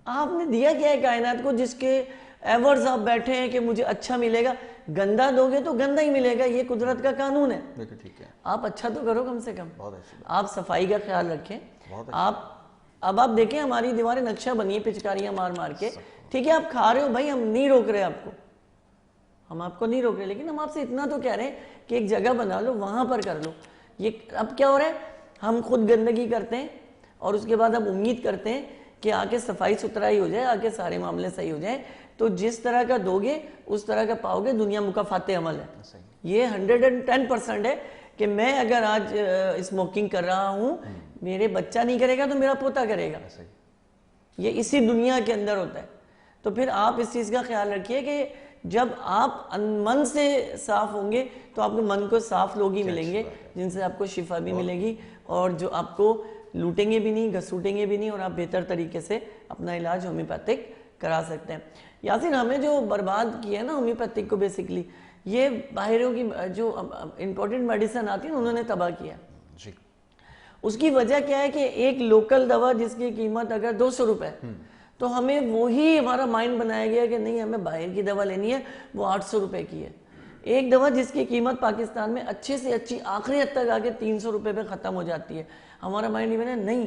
آپ نے دیا کیا ہے کائنات کو جس کے ایورز آپ بیٹھے ہیں کہ مجھے اچھا ملے گا؟ گندا دو گے تو گندا ہی ملے گا، یہ قدرت کا قانون ہے. آپ اچھا تو کرو کم سے کم، آپ صفائی کا خیال رکھیں. اب آپ دیکھیں ہماری دیواریں نقشہ بنی ہیں پچکاریاں مار مار کے. ٹھیک ہے آپ کھا رہے ہو بھائی، ہم نہیں روک رہے آپ کو، ہم آپ کو نہیں روک رہے، لیکن ہم آپ سے اتنا تو کہہ رہے ہیں کہ ایک جگہ بنا لو، وہاں پر کر لو. یہ اب کیا ہو رہا ہے، ہم خود گندگی کرتے ہیں اور اس کے بعد اب امید کرتے ہیں کہ آ کے صفائی ستھرائی ہو جائے، آ کے سارے معاملے صحیح ہو جائیں. تو جس طرح کا دو گے اس طرح کا پاؤ گے. دنیا مکافات عمل ہے، یہ 110% ہے کہ میں اگر آج اسموکنگ کر رہا ہوں، میرے بچہ نہیں کرے گا تو میرا پوتا کرے گا. یہ اسی دنیا کے اندر ہوتا ہے. تو پھر آپ اس چیز کا خیال رکھیے کہ جب آپ من سے صاف ہوں گے تو آپ کے من کو صاف لوگ ہی ملیں گے جن سے آپ کو شفا بھی ملے گی، اور جو آپ کو لوٹیں گے بھی نہیں، گھسوٹیں گے بھی نہیں، اور آپ بہتر طریقے سے اپنا علاج ہومیوپیتھک کرا سکتے ہیں. یاسین ہمیں جو برباد کیا ہے نا ہومیوپیتھک کو، بیسکلی یہ باہروں کی جو امپورٹنٹ میڈیسن آتی ہے انہوں نے تباہ کیا. اس کی وجہ کیا ہے کہ ایک لوکل دوا جس کی قیمت اگر 200 روپے تو ہمیں وہی ہمارا مائنڈ بنایا گیا کہ نہیں ہمیں باہر کی دوا لینی ہے، وہ 800 روپے کی ہے. ایک دوا جس کی قیمت پاکستان میں اچھے سے اچھی آخری حد تک آگے 300 روپے پہ ختم ہو جاتی ہے. ہمارا مائنڈ یہ بنا نہیں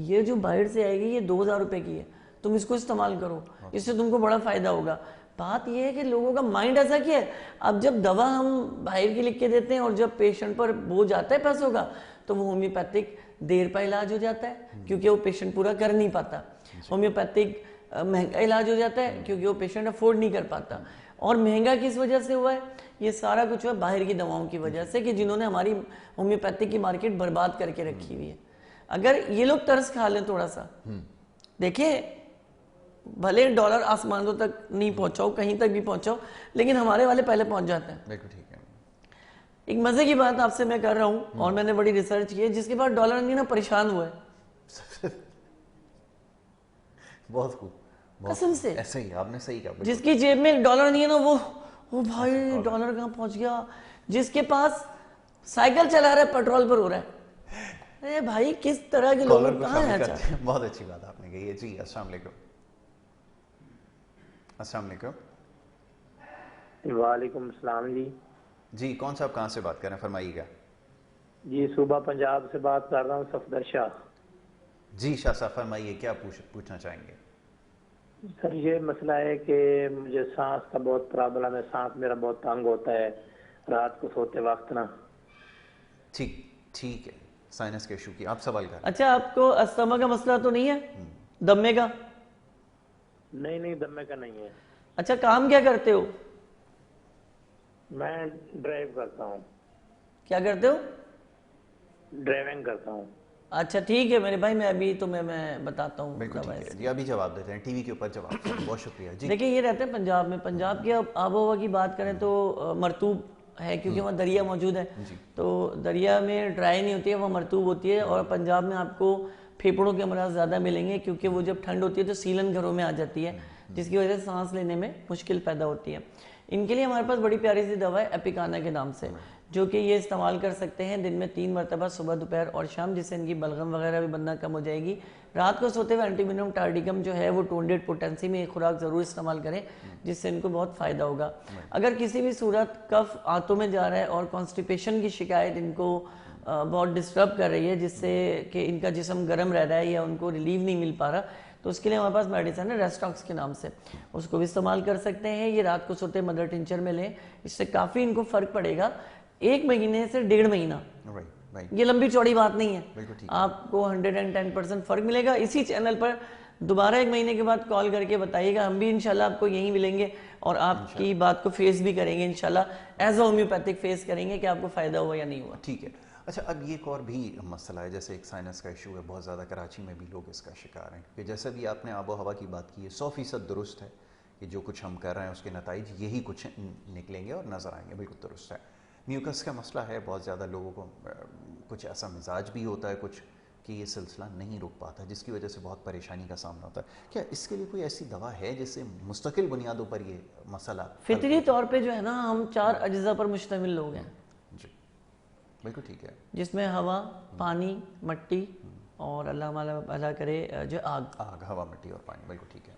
یہ جو باہر سے آئے گی یہ 2000 روپے کی ہے، تم اس کو استعمال کرو، اس سے تم کو بڑا فائدہ ہوگا. بات یہ ہے کہ لوگوں کا مائنڈ ایسا کیا ہے، اب جب دوا ہم باہر کی لکھ کے دیتے ہیں اور جب پیشنٹ پر بوجھ آتا ہے پیسوں کا تو وہ ہومیوپیتھک دیر پہ علاج ہو جاتا ہے کیونکہ وہ پیشنٹ پورا کر نہیں پاتا. ہومیوپیتھک مہنگا علاج ہو جاتا ہے کیونکہ وہ پیشنٹ افورڈ نہیں کر پاتا. اور مہنگا کس وجہ سے ہوا ہے؟ یہ سارا کچھ ہوا باہر کی دواؤں کی وجہ سے کہ جنہوں نے ہماری ہومیوپیتھک کی مارکیٹ برباد کر کے رکھی ہوئی ہے. اگر یہ لوگ ترس کھا لیں تھوڑا سا، دیکھیں بھلے ڈالر آسمانوں تک نہیں پہنچاؤ، کہیں تک بھی پہنچاؤ، لیکن ہمارے والے پہلے پہنچ جاتے ہیں. ایک مزے کی بات آپ سے میں کر رہا ہوں اور میں نے بڑی ریسرچ کی ہے، جس کے بعد ڈالر نہیں نا پریشان ہوا ہے. بہت خوب، قسم سے ایسا ہی آپ نے صحیح کہا. جس کی جیب میں ڈالر نہیں ہے نا وہ بھائی ڈالر کہاں پہنچ گیا. جس کے پاس سائیکل چلا رہا ہے پیٹرول پر ہو رہا ہے. ارے بھائی کس طرح کے لوگ کہاں ہیں. اچھا بہت اچھی بات آپ نے کہی ہے. جی السلام علیکم. السلام علیکم. وعلیکم السلام. جی کون صاحب کہاں سے بات کر رہے ہیں، فرمائیے گا. جی صوبہ پنجاب سے بات کر رہا ہوں، صفدر شاہ. جی شاہ صاحب فرمائیے، کیا پوچھنا چاہیں گے؟ سر یہ مسئلہ ہے کہ مجھے سانس کا بہت پرابلم ہے، سانس میرا بہت تنگ ہوتا ہے رات کو سوتے وقت نا. ٹھیک ہے، سائنس کے ایشو کی آپ سوال کر. اچھا آپ کو استما کا مسئلہ تو نہیں ہے؟ دمے کا؟ نہیں دمے کا نہیں ہے. اچھا کام کیا کرتے ہو؟ میں ڈرائیو کرتا ہوں. کیا کرتے ہو؟ ڈرائیونگ کرتا ہوں. اچھا ٹھیک ہے میرے بھائی، میں ابھی تمہیں میں بتاتا ہوں. جی ابھی جواب دیتے ہیں ٹی وی کے اوپر جواب. بہت شکریہ. جی دیکھیں یہ رہتے ہیں پنجاب میں، پنجاب کی آب و ہوا کی بات کریں تو مرطوب ہے کیونکہ وہاں دریا موجود ہے، تو دریا میں ڈرائی نہیں ہوتی ہے، وہ مرطوب ہوتی ہے. اور پنجاب میں آپ کو پھیپھڑوں کے امراض زیادہ ملیں گے کیونکہ وہ جب ٹھنڈ ہوتی ہے تو سیلن گھروں میں آ جاتی ہے، جس کی وجہ سے سانس لینے میں مشکل پیدا ہوتی ہے. ان کے لیے ہمارے پاس بڑی پیاری سی دوا ہے ایپیکانا کے نام سے، جو کہ یہ استعمال کر سکتے ہیں دن میں 3 مرتبہ، صبح دوپہر اور شام، جس سے ان کی بلغم وغیرہ بھی بننا کم ہو جائے گی. رات کو سوتے ہوئے اینٹی وینم ٹارڈیکم جو ہے وہ 200 پوٹینسی میں ایک خوراک ضرور استعمال کریں جس سے ان کو بہت فائدہ ہوگا. اگر کسی بھی صورت کف آنتوں میں جا رہا ہے اور کانسٹیپیشن کی شکایت ان کو بہت ڈسٹرب کر رہی ہے جس سے کہ ان کا جسم گرم رہ رہا ہے یا ان کو ریلیو نہیں مل پا رہا, تو اس کے لیے ہمارے پاس میڈیسن ہے ریسٹاکس کے نام سے, اس کو بھی استعمال کر سکتے ہیں. یہ رات کو سوتے مدر ٹنچر میں لیں, اس سے کافی ان کو فرق پڑے گا. 1 مہینے سے 1.5 مہینہ, یہ لمبی چوڑی بات نہیں ہے, آپ کو 110% فرق ملے گا. اسی چینل پر دوبارہ 1 مہینے کے بعد کال کر کے بتائیے گا, ہم بھی انشاءاللہ آپ کو یہیں ملیں گے اور آپ کی بات کو فیس بھی کریں گے انشاءاللہ, ایز اے ہومیوپیتھک فیس کریں گے کہ آپ کو فائدہ ہوا یا نہیں ہوا. ٹھیک ہے. اچھا, اب یہ ایک اور بھی مسئلہ ہے, جیسے ایک سائنس کا ایشو ہے, بہت زیادہ کراچی میں بھی لوگ اس کا شکار ہیں, کہ جیسے بھی آپ نے آب و ہوا کی بات کی ہے 100% درست ہے کہ جو کچھ ہم کر رہے ہیں اس کے نتائج یہی کچھ نکلیں گے اور نظر آئیں گے, بالکل درست ہے. میوکس کا مسئلہ ہے, بہت زیادہ لوگوں کو کچھ ایسا مزاج بھی ہوتا ہے کچھ کہ یہ سلسلہ نہیں رک پاتا, جس کی وجہ سے بہت پریشانی کا سامنا ہوتا ہے. کیا اس کے لیے کوئی ایسی دوا ہے جس سے مستقل بنیادوں پر یہ مسئلہ؟ فطری طور پہ جو ہے نا, ہم 4 اجزاء پر مشتمل لوگ ہیں. جی بالکل ٹھیک ہے. جس میں ہوا, پانی, مٹی اور اللہ بھلا کرے جو آگ, ہوا, مٹی اور پانی, بالکل ٹھیک ہے.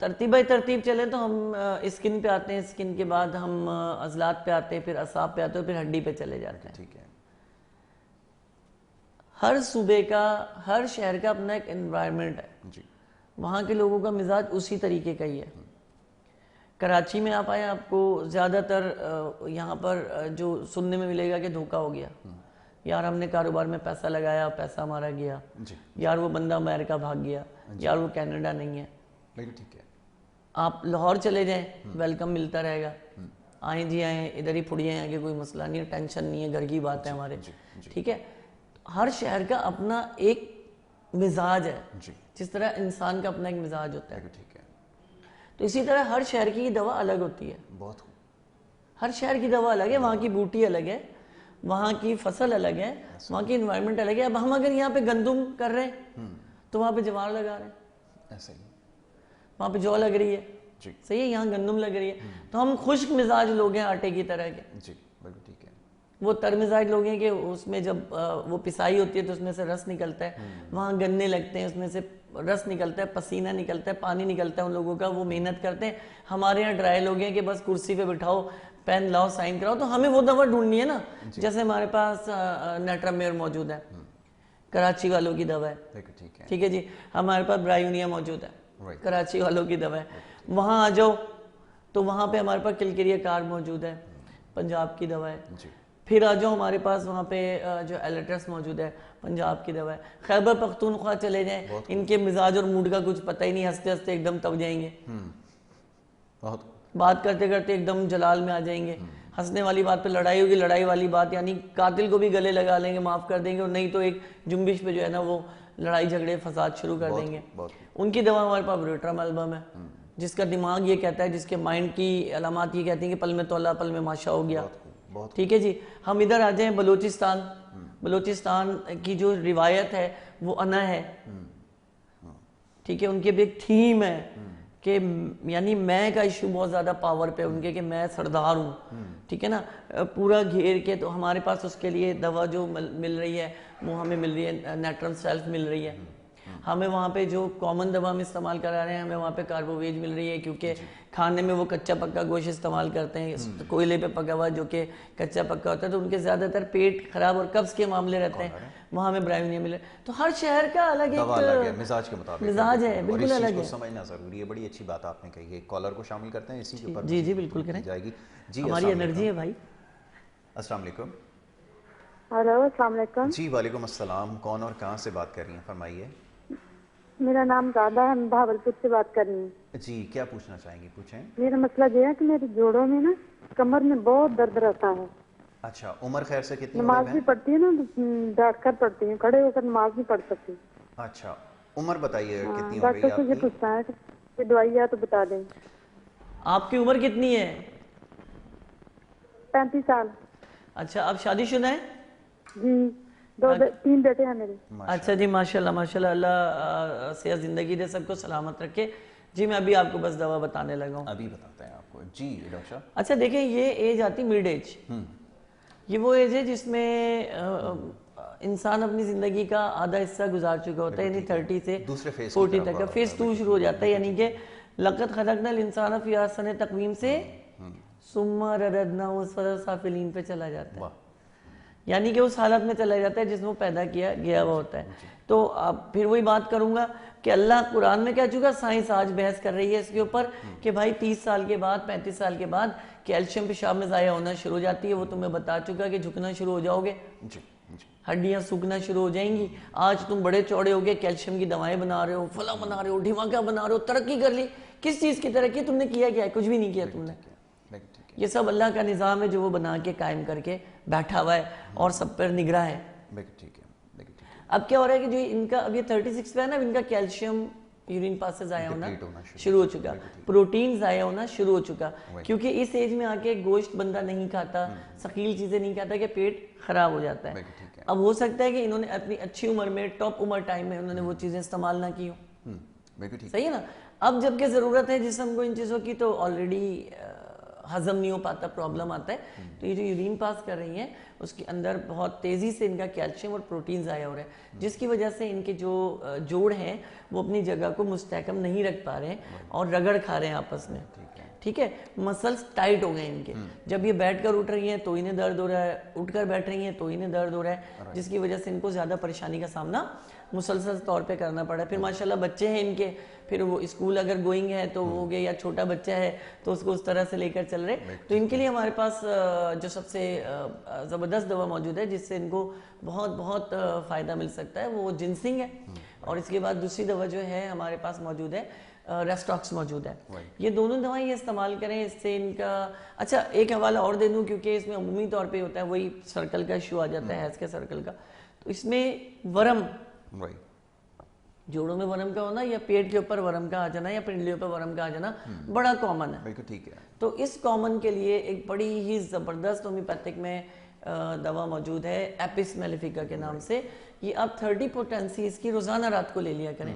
ترتیب بائی ترتیب چلے تو ہم اسکن پہ آتے ہیں, اسکن کے بعد ہم عضلات پہ آتے ہیں, پھر اعصاب پہ آتے ہیں, پھر ہڈی پہ چلے جاتے ہیں. ٹھیک ہے. ہر صوبے کا, ہر شہر کا اپنا ایک انوائرمنٹ ہے. جی. وہاں کے لوگوں کا مزاج اسی طریقے کا ہی ہے. کراچی میں آپ آئے, آپ کو زیادہ تر یہاں پر جو سننے میں ملے گا کہ دھوکہ ہو گیا, یار ہم نے کاروبار میں پیسہ لگایا, پیسہ ہمارا گیا, یار وہ بندہ امریکہ بھاگ گیا, یار وہ کینیڈا نہیں ہے. ٹھیک ہے. آپ لاہور چلے جائیں, ویلکم ملتا رہے گا, آئیں جی آئیں, ادھر ہی پھڑیے ہیں کہ کوئی مسئلہ نہیں ہے, ٹینشن نہیں ہے, گھر کی بات ہے ہمارے. ٹھیک ہے. ہر شہر کا اپنا ایک مزاج ہے, جس طرح انسان کا اپنا ایک مزاج ہوتا ہے. تو اسی طرح ہر شہر کی دوا الگ ہوتی ہے. ہر شہر کی دوا الگ ہے, وہاں کی بوٹی الگ ہے, وہاں کی فصل الگ ہے, وہاں کی انوائرمنٹ الگ ہے. اب ہم اگر یہاں پہ گندم کر رہے ہیں تو وہاں پہ جوار لگا رہے ہیں, ایسا ہی وہاں پہ جو لگ رہی ہے, صحیح ہے, یہاں گندم لگ رہی ہے. تو ہم خشک مزاج لوگ ہیں آٹے کی طرح کے. جی بالکل ٹھیک ہے. وہ تر مزاج لوگ ہیں کہ اس میں جب وہ پسائی ہوتی ہے تو اس میں سے رس نکلتا ہے, وہاں گنے لگتے ہیں, اس میں سے رس نکلتا ہے, پسینہ نکلتا ہے, پانی نکلتا ہے ان لوگوں کا, وہ محنت کرتے ہیں. ہمارے یہاں ڈرائی لوگ ہیں کہ بس کرسی پہ بٹھاؤ, پین لاؤ, سائن کراؤ. تو ہمیں وہ دوا ڈھونڈنی ہے نا, جیسے ہمارے پاس نیٹرامیر موجود ہے, کراچی والوں کی دوا ہے. ٹھیک ہے جی. ہمارے پاس برایونیا موجود ہے, کراچی والوں کی دوا ہے. وہاں آ جاؤ تو وہاں پہ ہمارے پاس کلکریا کار موجود ہے, پنجاب کی دوا ہے. پھر آ جاؤ ہمارے پاس وہاں پہ جو ایلیٹرس موجود ہے, پنجاب کی دوا ہے. خیبر پختونخوا چلے جائیں, ان کے مزاج اور موڈ کا کچھ پتہ ہی نہیں, ہنستے ہنستے ایک دم تب جائیں گے, بات کرتے کرتے ایک دم جلال میں آ جائیں گے. ہنسنے والی بات پہ لڑائی ہوگی, لڑائی والی بات یعنی قاتل کو بھی گلے لگا لیں گے, معاف کر دیں گے, اور نہیں تو ایک جنبش پہ جو ہے نا وہ لڑائی جھگڑے فساد شروع کر دیں گے. ان کی دوا ہمارے پاس بروٹرم البم ہے, جس کا دماغ یہ کہتا ہے, جس کے مائنڈ کی علامات یہ کہتی ہیں کہ پل میں تولا پل میں ماشا ہو گیا. ٹھیک ہے جی. ہم ادھر آ جائیں بلوچستان, بلوچستان کی جو روایت ہے وہ انا ہے. ٹھیک ہے. ان کے بھی ایک تھیم ہے کہ یعنی میں کا ایشو بہت زیادہ پاور پہ ان کے, کہ میں سردار ہوں. ٹھیک ہے نا, پورا گھیر کے. تو ہمارے پاس اس کے لیے دوا جو مل رہی ہے وہ ہمیں مل رہی ہے, نیٹرم سیلف مل رہی ہے. ہمیں وہاں پہ جو کامن دوا ہم استعمال کرا رہے ہیں, ہمیں وہاں پہ کاربوویج مل رہی ہے, کیونکہ کھانے میں وہ کچا پکا گوشت استعمال کرتے ہیں, کوئلے پہ پکا ہوا جو کہ کچا پکا ہوتا ہے, تو ان کے زیادہ تر پیٹ خراب اور قبض کے معاملے رہتے ہیں. وہاں ہمیں برایونیا ملے. تو ہر شہر کا الگ ایک مزاج کے مطابق مزاج ہے, بالکل الگ ہے. سمجھنا ضروری ہے. بڑی اچھی بات آپ نے کہی ہے. کالر کو شامل کرتے ہیں اسی کے اوپر. جی جی بالکل کریں, جائے گی. جی ہماری انرجی ہے بھائی. السلام علیکم. ہلو السلام علیکم. جی وعلیکم السلام. کون اور کہاں سے بات کر رہی ہیں, فرمائیے. میرا نام رادا ہے, میں بہاولپور سے بات کر رہی ہوں. جی کیا پوچھنا چاہیں گی, پوچھیں. میرا مسئلہ یہ ہے کہ میرے جوڑوں میں نا کمر میں بہت درد رہتا ہے. اچھا, عمر خیر سے کتنی؟ نماز بھی پڑھتی ہے نا, بیٹھ کر پڑھتی ہوں, کھڑے ہو کر نماز نہیں پڑھ سکتی. اچھا, عمر بتائیے کتنی ہو گئی ڈاکٹر سے یہ آپ پوچھنا ہے کہ دوائی ہے تو بتا دیں. آپ کی عمر کتنی ہے؟ 35 سال. اچھا, آپ شادی شدہ ہیں؟ جی, 3 بیٹے ہیں میرے. اچھا جی, ماشاءاللہ ماشاءاللہ, اللہ صحت زندگی دے, سب کو سلامت رکھے. جی میں ابھی آپ کو بس دوا بتانے لگا ہوں. ابھی بتاتے ہیں آپ کو. جی ڈاکٹر صاحب. اچھا دیکھیں, یہ ایج آتی مڈ ایج. یہ وہ ایج ہے جس میں انسان اپنی زندگی کا آدھا حصہ گزار چکا ہوتا ہے, یعنی 30 سے 40 تک کا. فیز 2 شروع ہو جاتا ہے, یعنی کہ لقد خلقنا الانسان فی احسن تقویم سے ثم رددناہ اسفل سافلین پہ چلا جاتا ہے. یعنی کہ اس حالت میں چلا جاتا ہے جس میں وہ پیدا کیا گیا ہوا ہوتا ہے. تو اب پھر وہی بات کروں گا کہ اللہ قرآن میں کہہ چکا, سائنس آج بحث کر رہی ہے اس کے اوپر کہ بھائی 30 سال کے بعد 35 سال کے بعد کیلشیم پیشاب میں ضائع ہونا شروع ہو جاتی ہے. وہ تمہیں بتا چکا کہ جھکنا شروع ہو جاؤ گے, ہڈیاں سوکھنا شروع ہو جائیں گی. آج تم بڑے چوڑے ہو گے, کیلشیم کی دوائیں بنا رہے ہو, فلاں بنا رہے ہو, ڈھماکہ بنا رہے ہو, ترقی کر لی. کس چیز کی ترقی تم نے کیا ہے؟ کچھ بھی نہیں کیا تم نے. یہ سب اللہ کا نظام ہے جو وہ بنا کے قائم کر کے بیٹھا ہوا ہے اور سب پر نگراں ہے. اب کیا ہو رہا ہے کہ جو ان کا اب یہ 36 پہ ہے نا, ان کا کیلشیم یورین پاس سے ضائع ہونا شروع ہو چکا, پروٹین ضائع ہونا شروع ہو چکا, کیونکہ اس ایج میں آ کے گوشت بندہ نہیں کھاتا, ثقیل چیزیں نہیں کھاتا کہ پیٹ خراب ہو جاتا ہے. اب ہو سکتا ہے کہ انہوں نے اپنی اچھی عمر میں, ٹاپ عمر ٹائم میں انہوں نے وہ چیزیں استعمال نہ کی ہوں. صحیح ہے نا. اب جب کہ ضرورت ہے جسم کو ان چیزوں کی تو آلریڈی ہضم نہیں ہو پاتا, پرابلم آتا ہے. تو یہ جو یورین پاس کر رہی ہیں اس کے اندر بہت تیزی سے ان کا کیلشیم اور پروٹین ضائع ہو رہا ہے, جس کی وجہ سے ان کے جو جوڑ ہیں وہ اپنی جگہ کو مستحکم نہیں رکھ پا رہے ہیں اور رگڑ کھا رہے ہیں آپس میں. ٹھیک ہے, مسلس ٹائٹ ہو گئے ان کے. جب یہ بیٹھ کر اٹھ رہی ہیں تو انہیں درد ہو رہا ہے, اٹھ کر بیٹھ رہی ہیں تو انہیں درد ہو رہا ہے, جس کی وجہ سے ان کو زیادہ پریشانی کا سامنا مسلسل طور پہ کرنا پڑا ہے. پھر ماشاءاللہ بچے ہیں ان کے, پھر وہ اسکول اگر گوئنگ ہے تو وہ ہو گیا, یا چھوٹا بچہ ہے تو اس کو اس طرح سے لے کر چل رہے. تو ان کے لیے ہمارے پاس جو سب سے زبردست دوا موجود ہے جس سے ان کو بہت بہت فائدہ مل سکتا ہے, وہ جنسنگ ہے. اور اس کے بعد دوسری دوا جو ہے ہمارے پاس موجود ہے, ریسٹاکس موجود ہے. یہ دونوں دوائیں یہ استعمال کریں, اس سے ان کا. اچھا ایک حوالہ اور دے دوں کیونکہ اس میں عمومی طور پہ ہوتا ہے, وہی سرکل کا ایشو آ جاتا ہے, حیض کے سرکل کا. تو اس میں ورم, جوڑوں میں ورم کا ہونا یا پیٹ کے اوپر ورم کا آ جانا یا پنڈلیوں پہ ورم کا آ جانا بڑا کامن ہے. بالکل ٹھیک ہے. تو اس کامن کے لیے ایک بڑی ہی زبردست ہومیوپیتھک میں دوا موجود ہے ایپس میلیفیکا کے نام سے. یہ آپ 30 پوٹینسی اس کی روزانہ رات کو لے لیا کریں,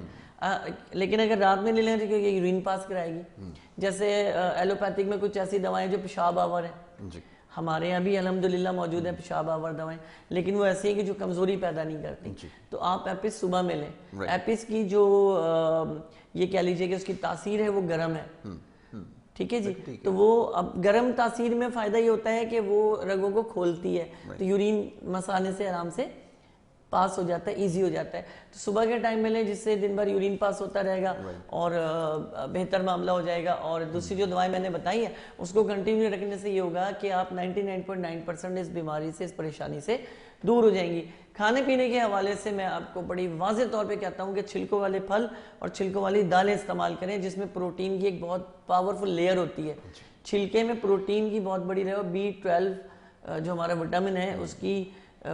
لیکن اگر رات میں لے لیں تو یہ یورین پاس کرائے گی. جیسے ایلوپیتھک میں کچھ ایسی دوائیں جو پیشاب آور ہیں, ہمارے یہاں بھی الحمدللہ موجود ہیں پیشاب آور دوائیں, لیکن وہ ایسی ہیں کہ جو کمزوری پیدا نہیں کرتی. تو آپ ایپس صبح میں لیں. ایپس کی جو یہ کہہ لیجئے کہ اس کی تاثیر ہے وہ گرم ہے. ٹھیک ہے جی. تو وہ اب گرم تاثیر میں فائدہ یہ ہوتا ہے کہ وہ رگوں کو کھولتی ہے, تو یورین مسانے سے آرام سے پاس ہو جاتا ہے, ایزی ہو جاتا ہے. تو صبح کے ٹائم میں لیں جس سے دن بھر یورین پاس ہوتا رہے گا اور بہتر معاملہ ہو جائے گا. اور دوسری جو دوائیں میں نے بتائی ہیں اس کو کنٹینیو رکھنے سے یہ ہوگا کہ آپ 99.9% اس بیماری سے, اس پریشانی سے دور ہو جائیں گی. کھانے پینے کے حوالے سے میں آپ کو بڑی واضح طور پہ کہتا ہوں کہ چھلکوں والے پھل اور چھلکوں والی دالیں استعمال کریں, جس میں پروٹین کی ایک بہت پاورفل لیئر ہوتی ہے. چھلکے میں پروٹین کی بہت بڑی لیئر, B12 جو ہمارا وٹامن ہے اس کی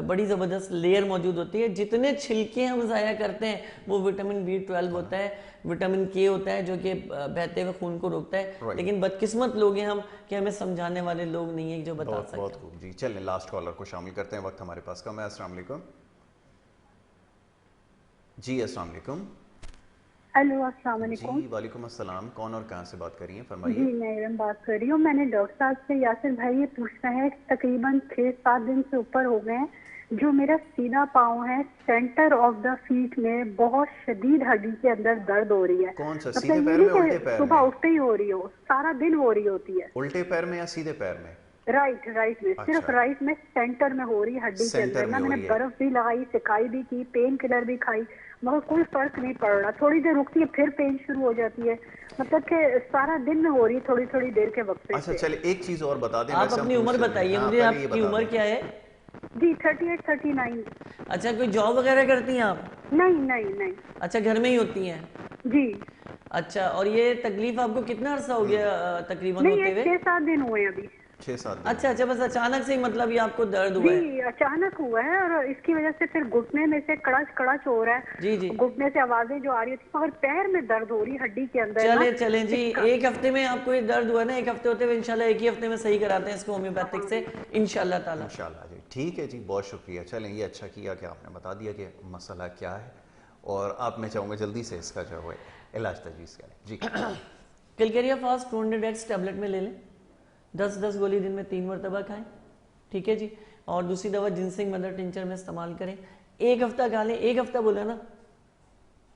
بڑی زبردست لیئر موجود ہوتی ہے. جتنے چھلکے ہم ضائع کرتے ہیں وہ وٹامن B12 ہوتا ہے, وٹامن K ہوتا ہے جو کہ بہتے ہوئے خون کو روکتا ہے. لیکن بدقسمت لوگ ہیں ہم کہ ہمیں سمجھانے والے لوگ نہیں ہیں جو بتا سکتے. بہت خوب جی. چلیں لاسٹ کالر کو شامل کرتے ہیں, وقت ہمارے پاس کم ہے. السلام علیکم جی. السلام علیکم. ہیلو السلام علیکم. جی وعلیکم السلام. کون اور کہاں سے بات کر رہی ہیں, فرمائیے. جی میں ایرم بات کر رہی ہوں. میں نے ڈاکٹر صاحب سے یاسر بھائی یہ پوچھنا ہے, تقریباً 6-7 دن سے اوپر ہو گئے ہیں, جو میرا سیدھا پاؤں ہے سینٹر آف دا فیٹ میں بہت شدید ہڈی کے اندر درد ہو رہی ہے. کون سا, سیدھے پیر میں الٹے پیر میں؟ صبح اٹھتے ہی ہو رہی ہو, سارا دن ہو رہی ہوتی ہے. الٹے پیر میں یا سیدھے پیر میں؟ رائٹ میں, صرف رائٹ میں سینٹر میں ہو رہی ہے ہڈی کے اندر. میں نے برف بھی لگائی, سکائی بھی کی, پین کلر بھی کھائی, مگر کوئی فرق نہیں پڑ رہا. تھوڑی دیر رکتی ہے پھر پین شروع ہو جاتی ہے, مطلب کہ سارا دن میں ہو رہی ہے تھوڑی تھوڑی دیر کے وقت. اچھا چلے ایک چیز اور بتا دیں. آپ اپنی عمر بتائیے مجھے, آپ کی عمر کیا ہے؟ جی 38-39. اچھا کوئی جاب وغیرہ کرتی ہیں آپ؟ نہیں. اچھا گھر میں ہی ہوتی ہیں؟ جی. اچھا, اور یہ تکلیف آپ کو کتنا عرصہ ہو گیا تقریباً ہوتے ہوئے؟ 6-7 دن ہوئے ابھی. 6-7 دن. اچھا بس اچانک سے ہی مطلب یہ آپ کو درد ہوا ہے؟ جی اچانک ہوا ہے, اور اس کی وجہ سے پھر گھٹنے میں سے کڑچ ہو رہا ہے. جی گھٹنے سے آوازیں جو آ رہی تھی, مگر پیر میں درد ہو رہی ہے ہڈی کے اندر. چلیں جی, ایک ہفتے میں آپ کو یہ درد ہوا ہے نا, ایک ہفتے ہوتے ہوئے انشاءاللہ ایک ہی ہفتے میں صحیح کراتے ہیں اس کو ہومیوپیتھک سے انشاءاللہ تعالی. انشاءاللہ جی. ٹھیک ہے جی, بہت شکریہ. چلیں یہ اچھا کیا کہ آپ نے بتا دیا کہ مسئلہ کیا ہے, اور آپ میں چاہوں گا جلدی سے اس کا جو ہے علاج تجویز کریں. جی کلکیریا فاسٹ 200x ٹیبلٹ میں لے لیں, 10 گولی دن میں 3 مرتبہ کھائیں. ٹھیک ہے جی. اور دوسری دوا جنسنگ مدر ٹنچر میں استعمال کریں. ایک ہفتہ کھا لیں, ایک ہفتہ بولا نا,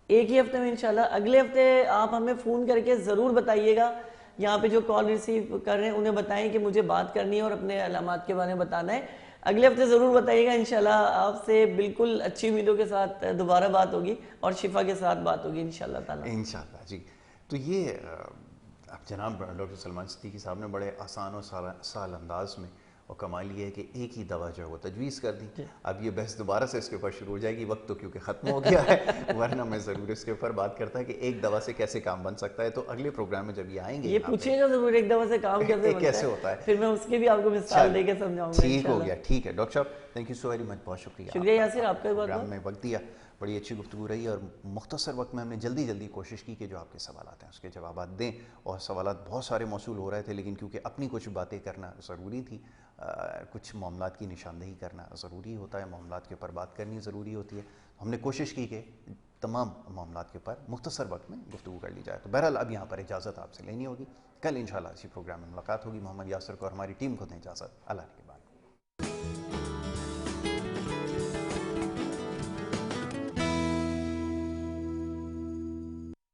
ایک ہی ہفتے میں انشاءاللہ. اگلے ہفتے آپ ہمیں فون کر کے ضرور بتائیے گا, یہاں پہ جو کال ریسیو کر رہے ہیں انہیں بتائیں کہ مجھے بات کرنی ہے اور اپنے علامات کے بارے میں بتانا ہے. اگلے ہفتے ضرور بتائیے گا انشاءاللہ. آپ سے بالکل اچھی امیدوں کے ساتھ دوبارہ بات ہوگی اور شفا کے ساتھ بات ہوگی انشاءاللہ تعالیٰ. انشاءاللہ جی. تو یہ اب جناب ڈاکٹر سلمان صدیقی صاحب نے بڑے آسان اور سہل انداز میں، اور کمال یہ ہے کہ ایک ہی دوا جو ہے وہ تجویز کر دی. اب یہ بحث دوبارہ سے اس کے اوپر شروع ہو جائے گی، وقت تو کیونکہ ختم ہو گیا ہے، ورنہ میں ضرور اس کے اوپر بات کرتا ہے کہ ایک دوا سے کیسے کام بن سکتا ہے. تو اگلے پروگرام میں جب یہ آئیں گے یہ پوچھیے گا ضرور ایک دوا سے کام کیسے ہوتا ہے، پھر میں اس کی بھی آپ کو مثال دے کے سمجھاؤں گا. ٹھیک ہو گیا. ٹھیک ہے ڈاکٹر صاحب، thank you so very much. بہت شکریہ. شکریہ یاسر، آپ کا پروگرام میں وقت دیا. بڑی اچھی گفتگو رہی اور مختصر وقت میں ہم نے جلدی کوشش کی کہ جو آپ کے سوالات ہیں اس کے جوابات دیں. اور سوالات بہت سارے موصول ہو رہے تھے، لیکن کیونکہ اپنی کچھ باتیں کرنا ضروری تھی، کچھ معاملات کی نشاندہی کرنا ضروری ہوتا ہے، معاملات کے اوپر بات کرنی ضروری ہوتی ہے. ہم نے کوشش کی کہ تمام معاملات کے اوپر مختصر وقت میں گفتگو کر لی جائے. تو بہرحال اب یہاں پر اجازت آپ سے لینی ہوگی. کل انشاءاللہ اسی پروگرام میں ملاقات ہوگی. محمد یاسر کو اور ہماری ٹیم کو دیں اجازت. اللہ کے